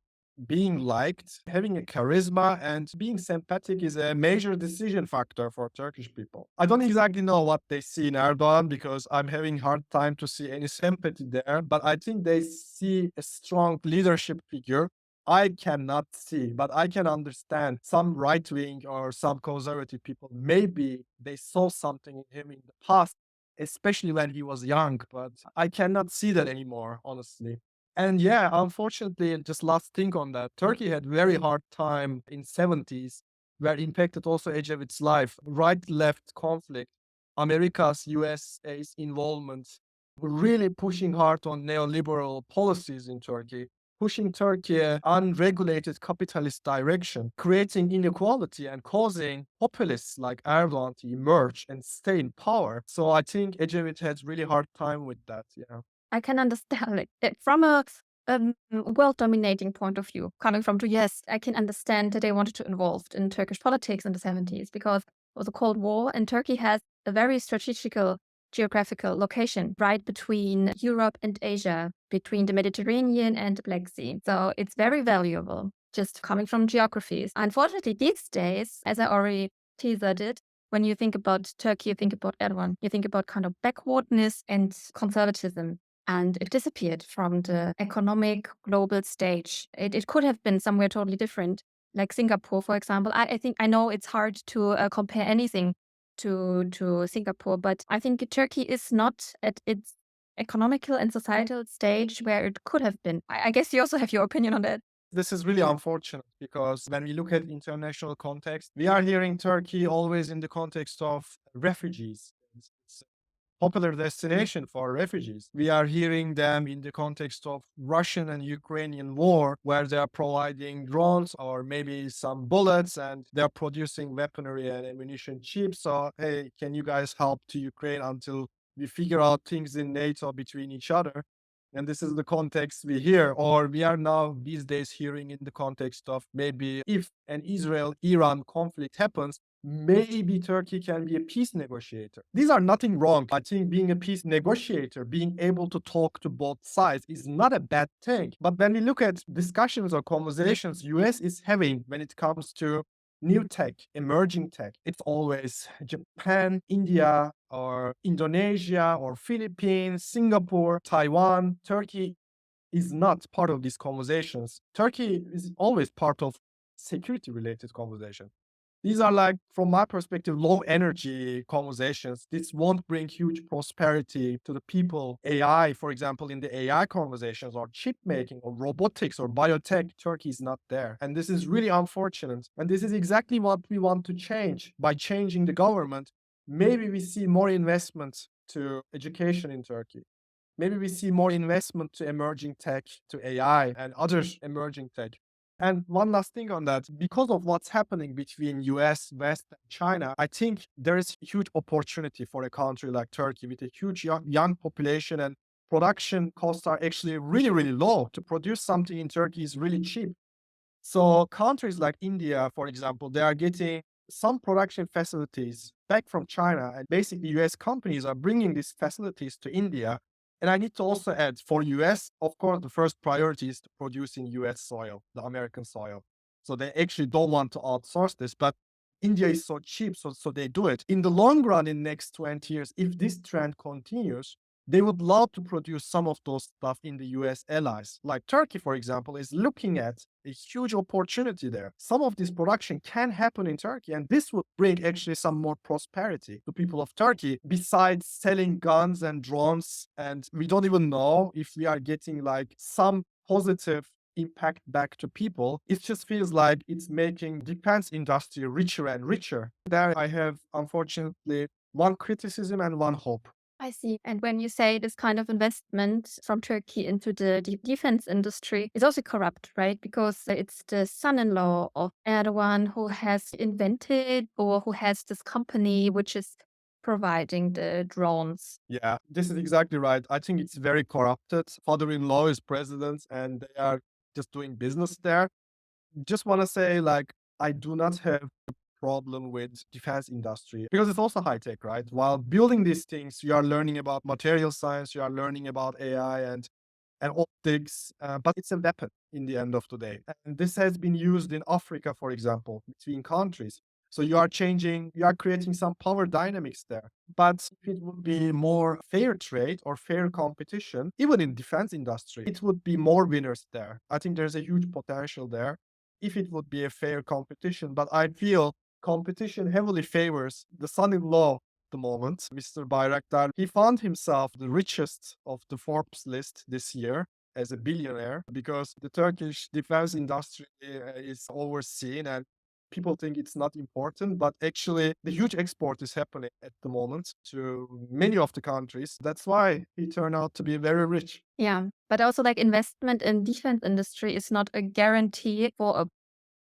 being liked, having a charisma, and being sympathetic is a major decision factor for Turkish people. I don't exactly know what they see in Erdoğan because I'm having hard time to see any sympathy there, but I think they see a strong leadership figure. I cannot see, but I can understand some right-wing or some conservative people. Maybe they saw something in him in the past, especially when he was young, but I cannot see that anymore, honestly. And yeah, unfortunately, just last thing on that, Turkey had very hard time in 70s, where impacted also Ecevit's life, right-left conflict, America's USA's involvement, really pushing hard on neoliberal policies in Turkey, pushing Turkey unregulated capitalist direction, creating inequality and causing populists like Erdogan to emerge and stay in power. So I think Ecevit had really hard time with that. Yeah. I can understand it from a world-dominating point of view, coming from the US. I can understand that they wanted to involve in Turkish politics in the 70s because it was a Cold War, and Turkey has a very strategical geographical location right between Europe and Asia, between the Mediterranean and the Black Sea. So it's very valuable, just coming from geographies. Unfortunately, these days, as I already teasered it, when you think about Turkey, you think about Erdogan, you think about kind of backwardness and conservatism. and it disappeared from the economic global stage. It could have been somewhere totally different, like Singapore, for example. I think I know it's hard to compare anything to Singapore, but I think Turkey is not at its economical and societal stage where it could have been. I guess you also have your opinion on that. This is really unfortunate because when we look at international context, we are hearing Turkey always in the context of refugees. It's a popular destination for refugees. We are hearing them in the context of Russian and Ukrainian war, where they are providing drones or maybe some bullets and they're producing weaponry and ammunition cheap. So, hey, can you guys help to Ukraine until we figure out things in NATO between each other? And this is the context we hear, or we are now these days hearing in the context of maybe if an Israel-Iran conflict happens, maybe Turkey can be a peace negotiator. These are nothing wrong. I think being a peace negotiator, being able to talk to both sides is not a bad thing. But when we look at discussions or conversations US is having when it comes to new tech, emerging tech, it's always Japan, India, or Indonesia, or Philippines, Singapore, Taiwan. Turkey is not part of these conversations. Turkey is always part of security related conversation. These are like, from my perspective, low energy conversations. This won't bring huge prosperity to the people. AI, for example, in the AI conversations or chip making or robotics or biotech, Turkey is not there. And this is really unfortunate. And this is exactly what we want to change by changing the government. Maybe we see more investment to education in Turkey. Maybe we see more investment to emerging tech, to AI and other emerging tech. And one last thing on that, because of what's happening between US, West, and China, I think there is huge opportunity for a country like Turkey with a huge young population, and production costs are actually really, really low. To produce something in Turkey is really cheap. So countries like India, for example, they are getting some production facilities back from China, and basically US companies are bringing these facilities to India. And I need to also add, for US, of course, the first priority is to produce in US soil, the American soil. So they actually don't want to outsource this, but India is so cheap, so they do it. In the long run, in next 20 years, if this trend continues, they would love to produce some of those stuff in the US allies. Like Turkey, for example, is looking at a huge opportunity there. Some of this production can happen in Turkey, and this would bring actually some more prosperity to people of Turkey, besides selling guns and drones. And we don't even know if we are getting like some positive impact back to people. It just feels like it's making defense industry richer and richer. There I have, unfortunately, one criticism and one hope. I see. And when you say this kind of investment from Turkey into the defense industry is also corrupt, right? Because it's the son-in-law of Erdoğan who has invented or who has this company which is providing the drones. Yeah, this is exactly right. I think it's very corrupted. Father-in-law is president and they are just doing business there. Just want to say, like, I do not have a problem with defense industry because it's also high tech, right? While building these things, you are learning about material science, you are learning about AI and optics, but it's a weapon in the end of the day. And this has been used in Africa, for example, between countries. So you are creating some power dynamics there. But if it would be more fair trade or fair competition, even in defense industry, it would be more winners there. I think there's a huge potential there if it would be a fair competition. But I feel competition heavily favors the son-in-law the moment, Mr. Bayraktar. He found himself the richest of the Forbes list this year as a billionaire because the Turkish defense industry is overseen and people think it's not important, but actually the huge export is happening at the moment to many of the countries. That's why he turned out to be very rich. Yeah. But also like investment in defense industry is not a guarantee for a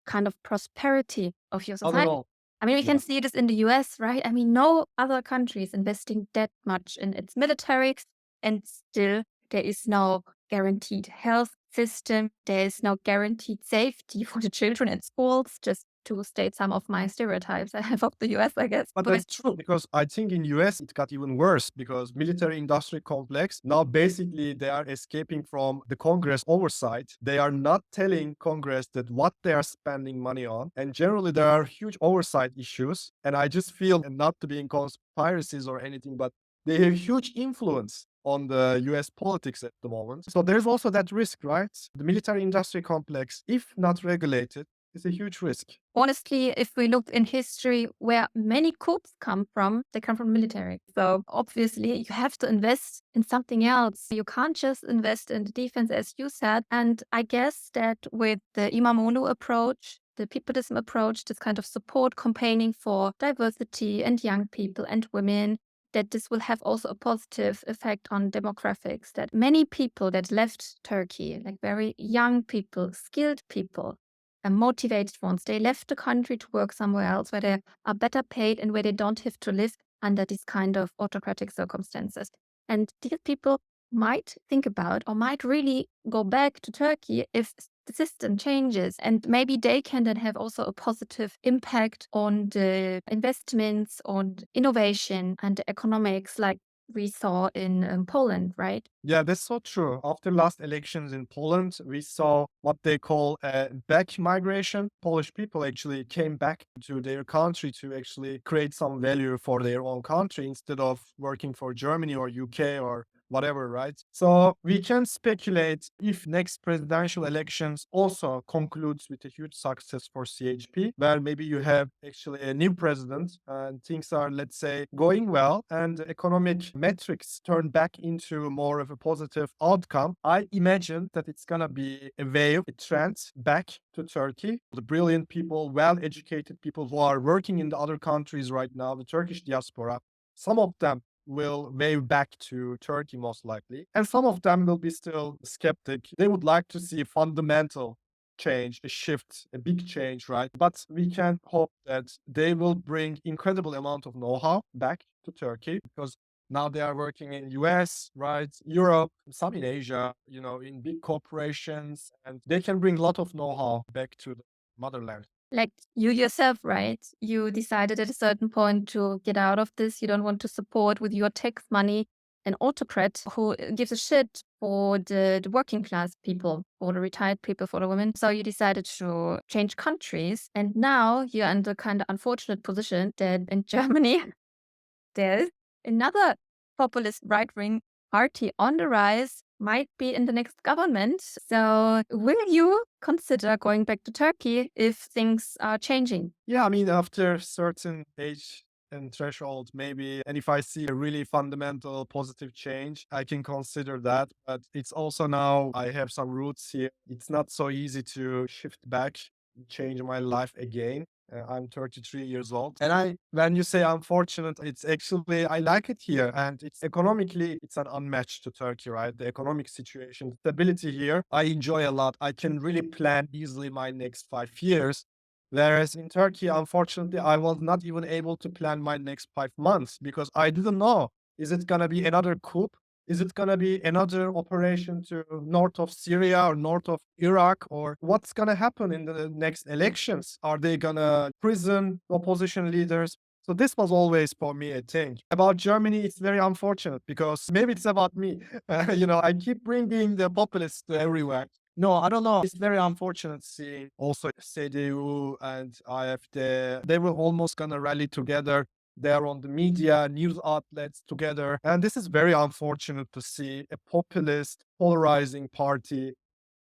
kind of prosperity of your Not at society. all. I mean, we Yeah. can see this in the US, right? I mean, no other country is investing that much in its military, and still there is no guaranteed health system. There is no guaranteed safety for the children in schools, just to state some of my stereotypes I have of the US, I guess. But that's true because I think in US it got even worse because military industry complex now basically they are escaping from the Congress oversight. They are not telling Congress that what they are spending money on, and generally there are huge oversight issues. And I just feel, and not to be in conspiracies or anything, but they have huge influence on the US politics at the moment. So there's also that risk, right? The military industry complex, if not regulated, is a huge risk. Honestly, if we look in history where many coups come from, they come from military. So obviously you have to invest in something else. You can't just invest in the defense, as you said. And I guess that with the Imamoglu approach, the Peopleism approach, this kind of support campaigning for diversity and young people and women, that this will have also a positive effect on demographics, that many people that left Turkey, like very young people, skilled people, and motivated ones, they left the country to work somewhere else where they are better paid and where they don't have to live under these kind of autocratic circumstances. And these people might think about or might really go back to Turkey if the system changes. And maybe they can then have also a positive impact on the investments, on innovation and the economics, like we saw in Poland, right? Yeah, that's so true. After last elections in Poland, we saw what they call back migration. Polish people actually came back to their country to actually create some value for their own country instead of working for Germany or UK or whatever, right? So we can speculate if next presidential elections also concludes with a huge success for CHP, where maybe you have actually a new president and things are, let's say, going well and economic metrics turn back into more of a positive outcome. I imagine that it's gonna be a wave, a trend back to Turkey. The brilliant people, well-educated people who are working in the other countries right now, the Turkish diaspora, some of them will wave back to Turkey most likely. And some of them will be still skeptic. They would like to see fundamental change, a shift, a big change, right? But we can hope that they will bring incredible amount of know-how back to Turkey because now they are working in US, right? Europe, some in Asia, in big corporations, and they can bring a lot of know-how back to the motherland. Like you yourself, right? You decided at a certain point to get out of this. You don't want to support with your tax money an autocrat who gives a shit for the working class people, for the retired people, for the women. So you decided to change countries. And now you're in the kind of unfortunate position that in Germany, there's another populist right-wing party on the rise, might be in the next government. So will you consider going back to Turkey if things are changing? Yeah, I mean, after certain age and threshold, maybe, and if I see a really fundamental positive change, I can consider that. But it's also now I have some roots here. It's not so easy to shift back, change my life again. I'm 33 years old. And when you say unfortunate, it's actually, I like it here. And it's economically, it's an unmatched to Turkey, right? The economic situation, stability here, I enjoy a lot. I can really plan easily my next 5 years. Whereas in Turkey, unfortunately, I was not even able to plan my next 5 months because I didn't know. Is it going to be another coup? Is it going to be another operation to north of Syria or north of Iraq? Or what's going to happen in the next elections? Are they going to prison opposition leaders? So this was always for me a thing. About Germany, it's very unfortunate because maybe it's about me. I keep bringing the populists to everywhere. No, I don't know. It's very unfortunate seeing also CDU and AfD. They were almost gonna rally together. They're on the media, news outlets together. And this is very unfortunate to see a populist, polarizing party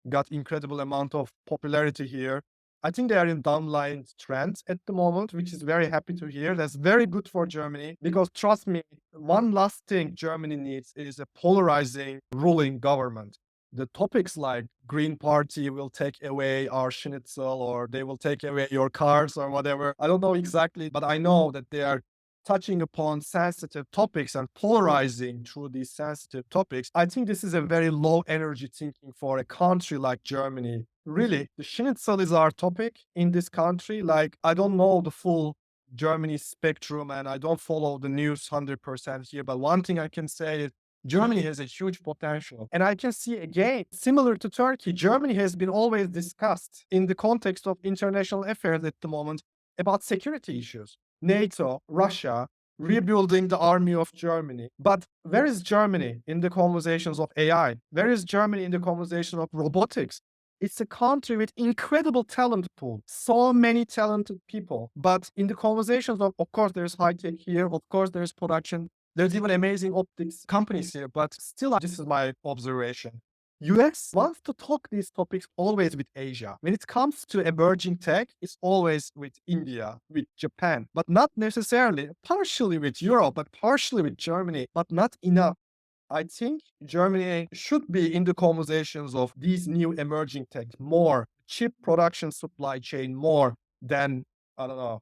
got incredible amount of popularity here. I think they are in downline trends at the moment, which is very happy to hear. That's very good for Germany because trust me, one last thing Germany needs is a polarizing ruling government. The topics like Green Party will take away our schnitzel or they will take away your cars or whatever. I don't know exactly, but I know that they are touching upon sensitive topics and polarizing through these sensitive topics. I think this is a very low energy thinking for a country like Germany. Really, the schnitzel is our topic in this country. Like, I don't know the full Germany spectrum and I don't follow the news 100% here, but one thing I can say is Germany has a huge potential. And I can see again, similar to Turkey, Germany has been always discussed in the context of international affairs at the moment about security issues. NATO, Russia, rebuilding the army of Germany. But where is Germany in the conversations of AI? Where is Germany in the conversation of robotics? It's a country with incredible talent pool, so many talented people. But in the conversations of course, there's high tech here, of course, there's production There's even amazing optics companies here, but still, this is my observation. US wants to talk these topics always with Asia. When it comes to emerging tech, it's always with India, with Japan, but not necessarily, partially with Europe, but partially with Germany, but not enough. I think Germany should be in the conversations of these new emerging tech more, chip production supply chain more than, I don't know,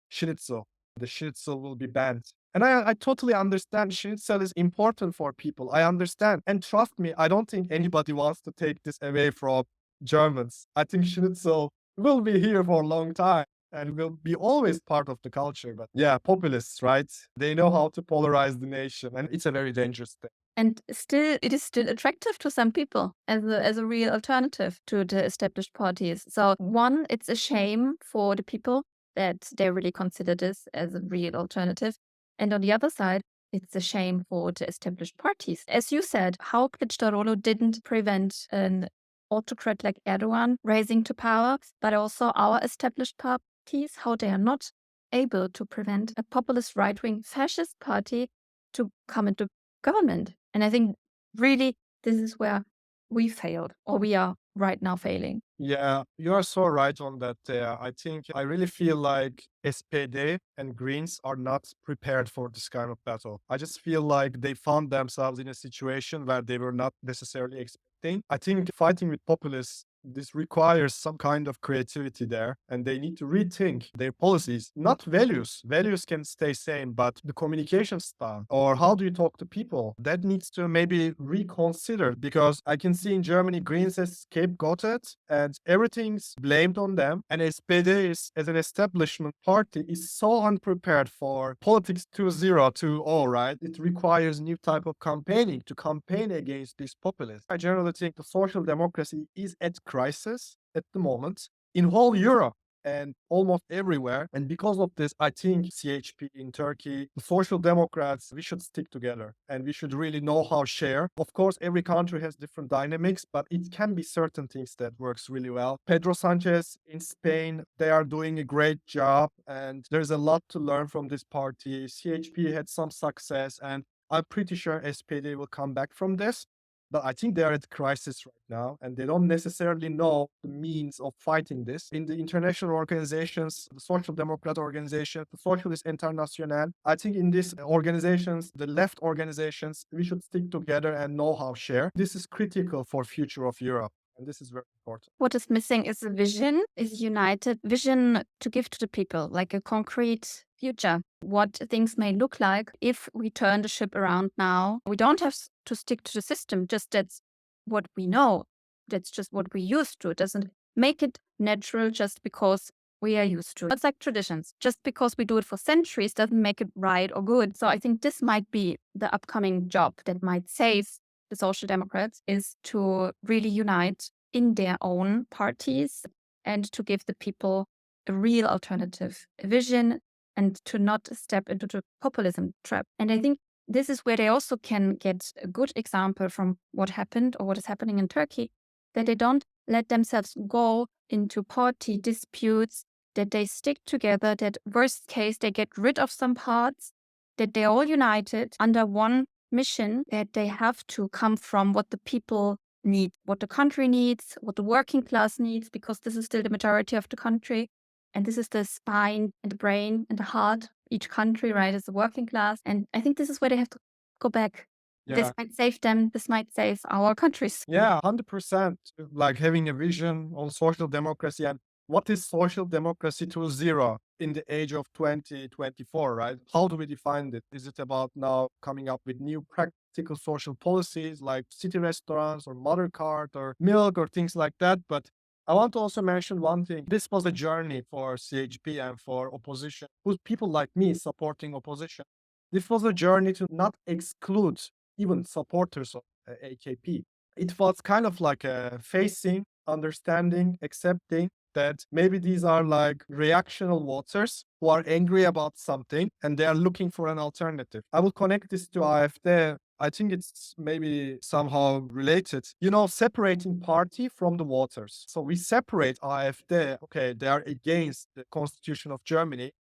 schnitzel. The schnitzel will be banned. And I totally understand schnitzel is important for people. I understand. And trust me, I don't think anybody wants to take this away from Germans. I think schnitzel will be here for a long time and will be always part of the culture. But yeah, populists, right? They know how to polarize the nation, and it's a very dangerous thing. And still, it is still attractive to some people as a real alternative to the established parties. So one, it's a shame for the people that they really consider this as a real alternative. And on the other side, it's a shame for the established parties. As you said, how Kılıçdaroğlu didn't prevent an autocrat like Erdoğan rising to power, but also our established parties, how they are not able to prevent a populist right-wing fascist party to come into government. And I think really this is where we failed, or we are right now failing. Yeah, you are so right on that. I think I really feel like SPD and Greens are not prepared for this kind of battle. I just feel like they found themselves in a situation where they were not necessarily expecting. I think fighting with populists, this requires some kind of creativity there, and they need to rethink their policies, not values. Values can stay same, but the communication style or how do you talk to people, that needs to maybe reconsider, because I can see in Germany Greens has scapegoated and everything's blamed on them, and SPD is, as an establishment party, is so unprepared for politics 2020, right? It requires new type of campaigning to campaign against these populists. I generally think the social democracy is at crisis at the moment in whole Europe and almost everywhere. And because of this, I think CHP in Turkey, the Social Democrats, we should stick together and we should really know how share. Of course, every country has different dynamics, but it can be certain things that works really well. Pedro Sanchez in Spain, they are doing a great job and there's a lot to learn from this party. CHP had some success and I'm pretty sure SPD will come back from this. But I think they are at crisis right now, and they don't necessarily know the means of fighting this. In the international organizations, the Social Democrat organization, the Socialist International, I think in these organizations, the left organizations, we should stick together and know how share. This is critical for future of Europe. And this is very important. What is missing is a vision, is a united vision to give to the people, like a concrete future, what things may look like if we turn the ship around now. We don't have to stick to the system, just that's what we know. That's just what we used to. It doesn't make it natural just because we are used to. It's like traditions. Just because we do it for centuries doesn't make it right or good. So I think this might be the upcoming job that might save the Social Democrats, is to really unite in their own parties and to give the people a real alternative, a vision, and to not step into the populism trap. And I think this is where they also can get a good example from what happened or what is happening in Turkey, that they don't let themselves go into party disputes, that they stick together, that worst case, they get rid of some parts, that they're all united under one mission, that they have to come from what the people need, what the country needs, what the working class needs, because this is still the majority of the country. And this is the spine and the brain and the heart. Each country, right, is the working class. And I think this is where they have to go back. Yeah. This might save them. This might save our countries. Yeah, 100%. Like having a vision on social democracy and what is social democracy 2.0 in the age of 2024, right? How do we define it? Is it about now coming up with new practical social policies like city restaurants or mother cart or milk or things like that? But I want to also mention one thing. This was a journey for CHP and for opposition, who's people like me supporting opposition. This was a journey to not exclude even supporters of AKP. It was kind of like a facing, understanding, accepting that maybe these are like reactional voters who are angry about something and they are looking for an alternative. I will connect this to AfD. I think it's maybe somehow related, separating party from the voters. So we separate AfD. Okay, they are against the constitution of Germany.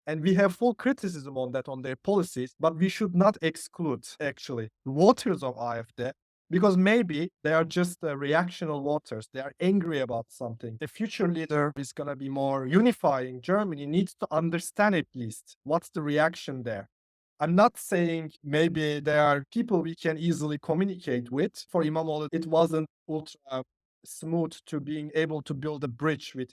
And we have full criticism on that, on their policies, but we should not exclude actually the voters of AfD, because maybe they are just reactional voters. They are angry about something. The future leader is going to be more unifying. Germany needs to understand at least what's the reaction there. I'm not saying maybe there are people we can easily communicate with. For İmamoğlu, it wasn't ultra smooth to being able to build a bridge with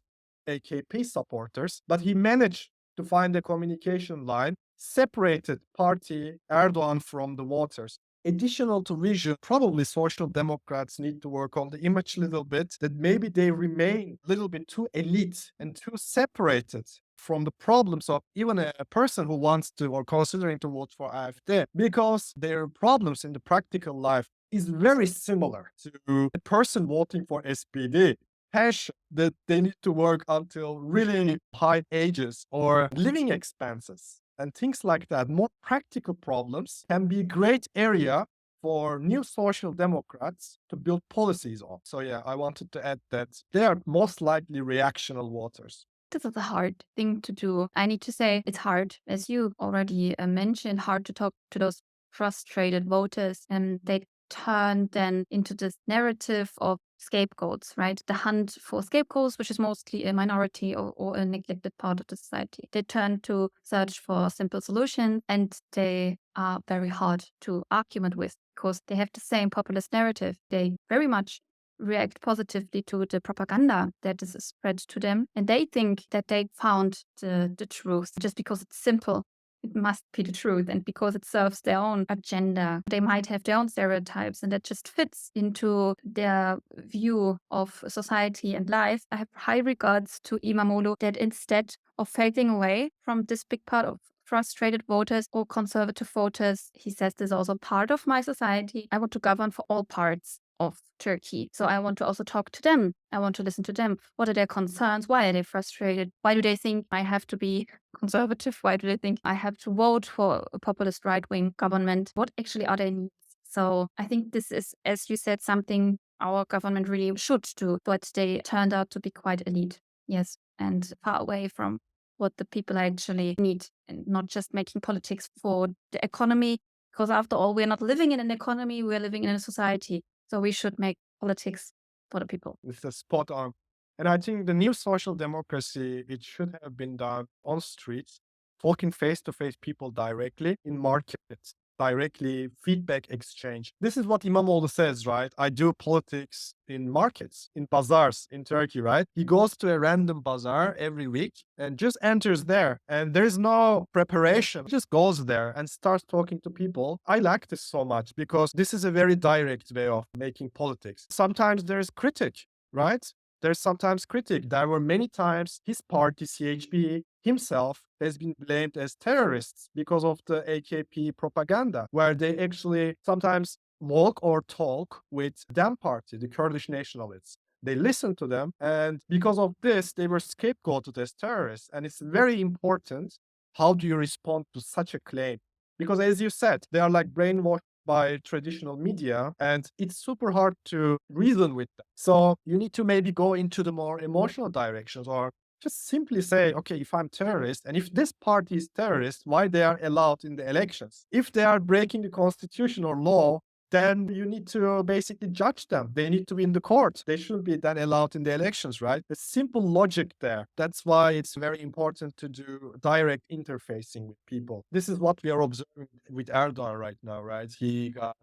AKP supporters, but he managed to find a communication line, separated party Erdoğan from the voters. Additional to vision, probably social democrats need to work on the image a little bit, that maybe they remain a little bit too elite and too separated from the problems of even a person who wants to or considering to vote for AfD, because their problems in the practical life is very similar to a person voting for SPD. Passion that they need to work until really high ages, or living expenses and things like that. More practical problems can be a great area for new social democrats to build policies on. So yeah, I wanted to add that they are most likely reactional voters. This is a hard thing to do. I need to say it's hard, as you already mentioned, hard to talk to those frustrated voters, and they turn then into this narrative of scapegoats, right? The hunt for scapegoats, which is mostly a minority or a neglected part of the society. They turn to search for simple solutions, and they are very hard to argument with because they have the same populist narrative. They very much react positively to the propaganda that is spread to them, and they think that they found the truth just because it's simple. It must be the truth, and because it serves their own agenda. They might have their own stereotypes, and that just fits into their view of society and life. I have high regards to İmamoğlu that instead of fading away from this big part of frustrated voters or conservative voters, he says this is also part of my society. I want to govern for all parts of Turkey. So I want to also talk to them. I want to listen to them. What are their concerns? Why are they frustrated? Why do they think I have to be conservative? Why do they think I have to vote for a populist right-wing government? What actually are their needs? So I think this is, as you said, something our government really should do, but they turned out to be quite elite. Yes, and far away from what the people actually need, and not just making politics for the economy, because after all, we're not living in an economy, we're living in a society. So we should make politics for the people. It's a spot on. And I think the new social democracy, it should have been done on streets, talking face to face people directly in markets, directly feedback exchange. This is what İmamoğlu says, right? I do politics in markets, in bazaars in Turkey, right? He goes to a random bazaar every week and just enters there, and there's no preparation. He just goes there and starts talking to people. I like this so much because this is a very direct way of making politics. Sometimes there's critic, right? There's sometimes critic. There were many times his party, CHP, himself has been blamed as terrorists because of the AKP propaganda, where they actually sometimes walk or talk with DEM party, the Kurdish nationalists. They listen to them, and because of this, they were scapegoated as terrorists. And it's very important, how do you respond to such a claim? Because as you said, they are like brainwashed by traditional media, and it's super hard to reason with them. So you need to maybe go into the more emotional directions, or just simply say, okay, if I'm terrorist, and if this party is terrorist, why they are allowed in the elections? If they are breaking the constitution or law, then you need to basically judge them. They need to be in the court. They shouldn't be then allowed in the elections, right? There's simple logic there. That's why it's very important to do direct interfacing with people. This is what we are observing with Erdoğan right now, right? He got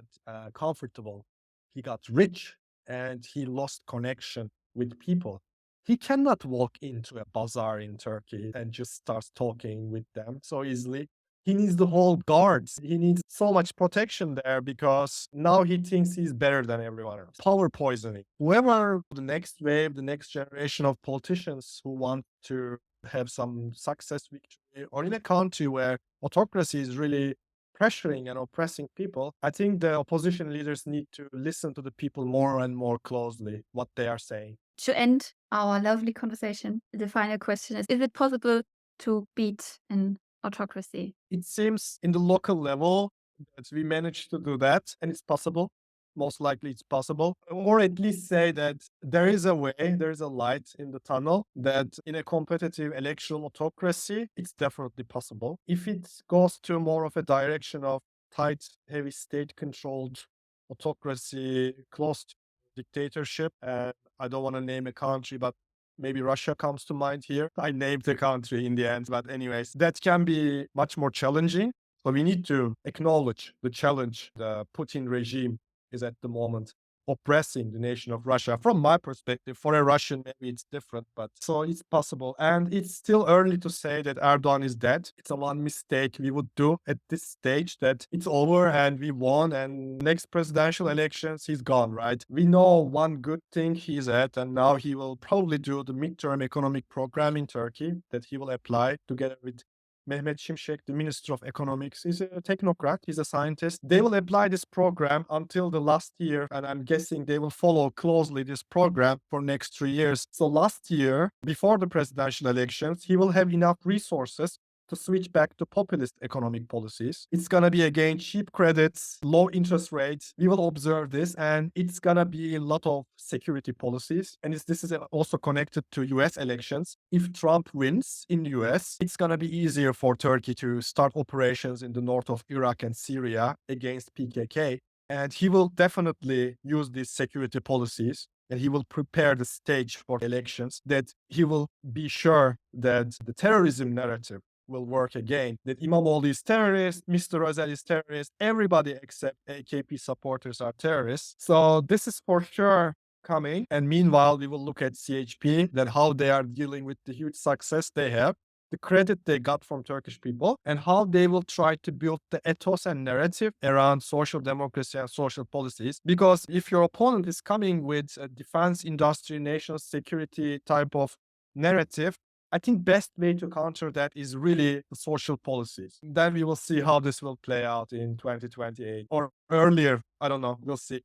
comfortable, he got rich, and he lost connection with people. He cannot walk into a bazaar in Turkey and just start talking with them so easily. He needs the whole guards. He needs so much protection there because now he thinks he's better than everyone else. Power poisoning. Whoever the next wave, the next generation of politicians who want to have some success victory, or in a country where autocracy is really pressuring and oppressing people, I think the opposition leaders need to listen to the people more and more closely, what they are saying. To end our lovely conversation, the final question is it possible to beat an autocracy? It seems in the local level that we managed to do that, and it's possible. most likely it's possible, or at least say that there is a way, there is a light in the tunnel, that in a competitive electoral autocracy, it's definitely possible. If it goes to more of a direction of tight, heavy state controlled autocracy, close to dictatorship, and I don't want to name a country, but maybe Russia comes to mind here. I named the country in the end, but anyways, that can be much more challenging. So we need to acknowledge the challenge the Putin regime is at the moment oppressing the nation of Russia. From my perspective, for a Russian, maybe it's different, but so it's possible. And it's still early to say that Erdoğan is dead. It's a one mistake we would do at this stage, that it's over and we won, and next presidential elections, he's gone, right? We know one good thing he's at, and now he will probably do the midterm economic program in Turkey that he will apply together with Mehmet Şimşek, the Minister of Economics. He's a technocrat, he's a scientist. They will apply this program until the last year, and I'm guessing they will follow closely this program for next 3 years. So last year, before the presidential elections, he will have enough resources to switch back to populist economic policies. It's going to be again cheap credits, low interest rates. We will observe this, and it's going to be a lot of security policies. And this is also connected to US elections. If Trump wins in the US, it's going to be easier for Turkey to start operations in the north of Iraq and Syria against PKK. And he will definitely use these security policies, and he will prepare the stage for elections, that he will be sure that the terrorism narrative will work again, that İmamoğlu is terrorist, Mr. Özel is terrorist, everybody except AKP supporters are terrorists. So this is for sure coming. And meanwhile, we will look at CHP, that how they are dealing with the huge success they have, the credit they got from Turkish people, and how they will try to build the ethos and narrative around social democracy and social policies. Because if your opponent is coming with a defense industry, national security type of narrative, I think best way to counter that is really the social policies. Then we will see how this will play out in 2028 or earlier. I don't know. We'll see.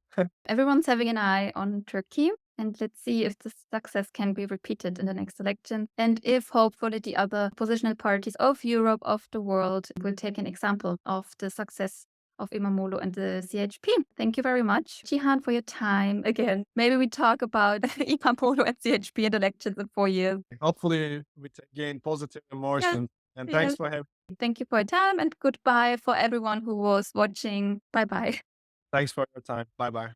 Everyone's having an eye on Turkey, and let's see if the success can be repeated in the next election, and if hopefully the other oppositional parties of Europe, of the world, will take an example of the success of İmamoğlu and the CHP. Thank you very much, Cihan, for your time again. Maybe we talk about İmamoğlu and CHP and elections in 4 years. Hopefully with again positive emotion. And thanks Yes. for having. Thank you for your time, and goodbye for everyone who was watching. Bye bye. Thanks for your time. Bye bye.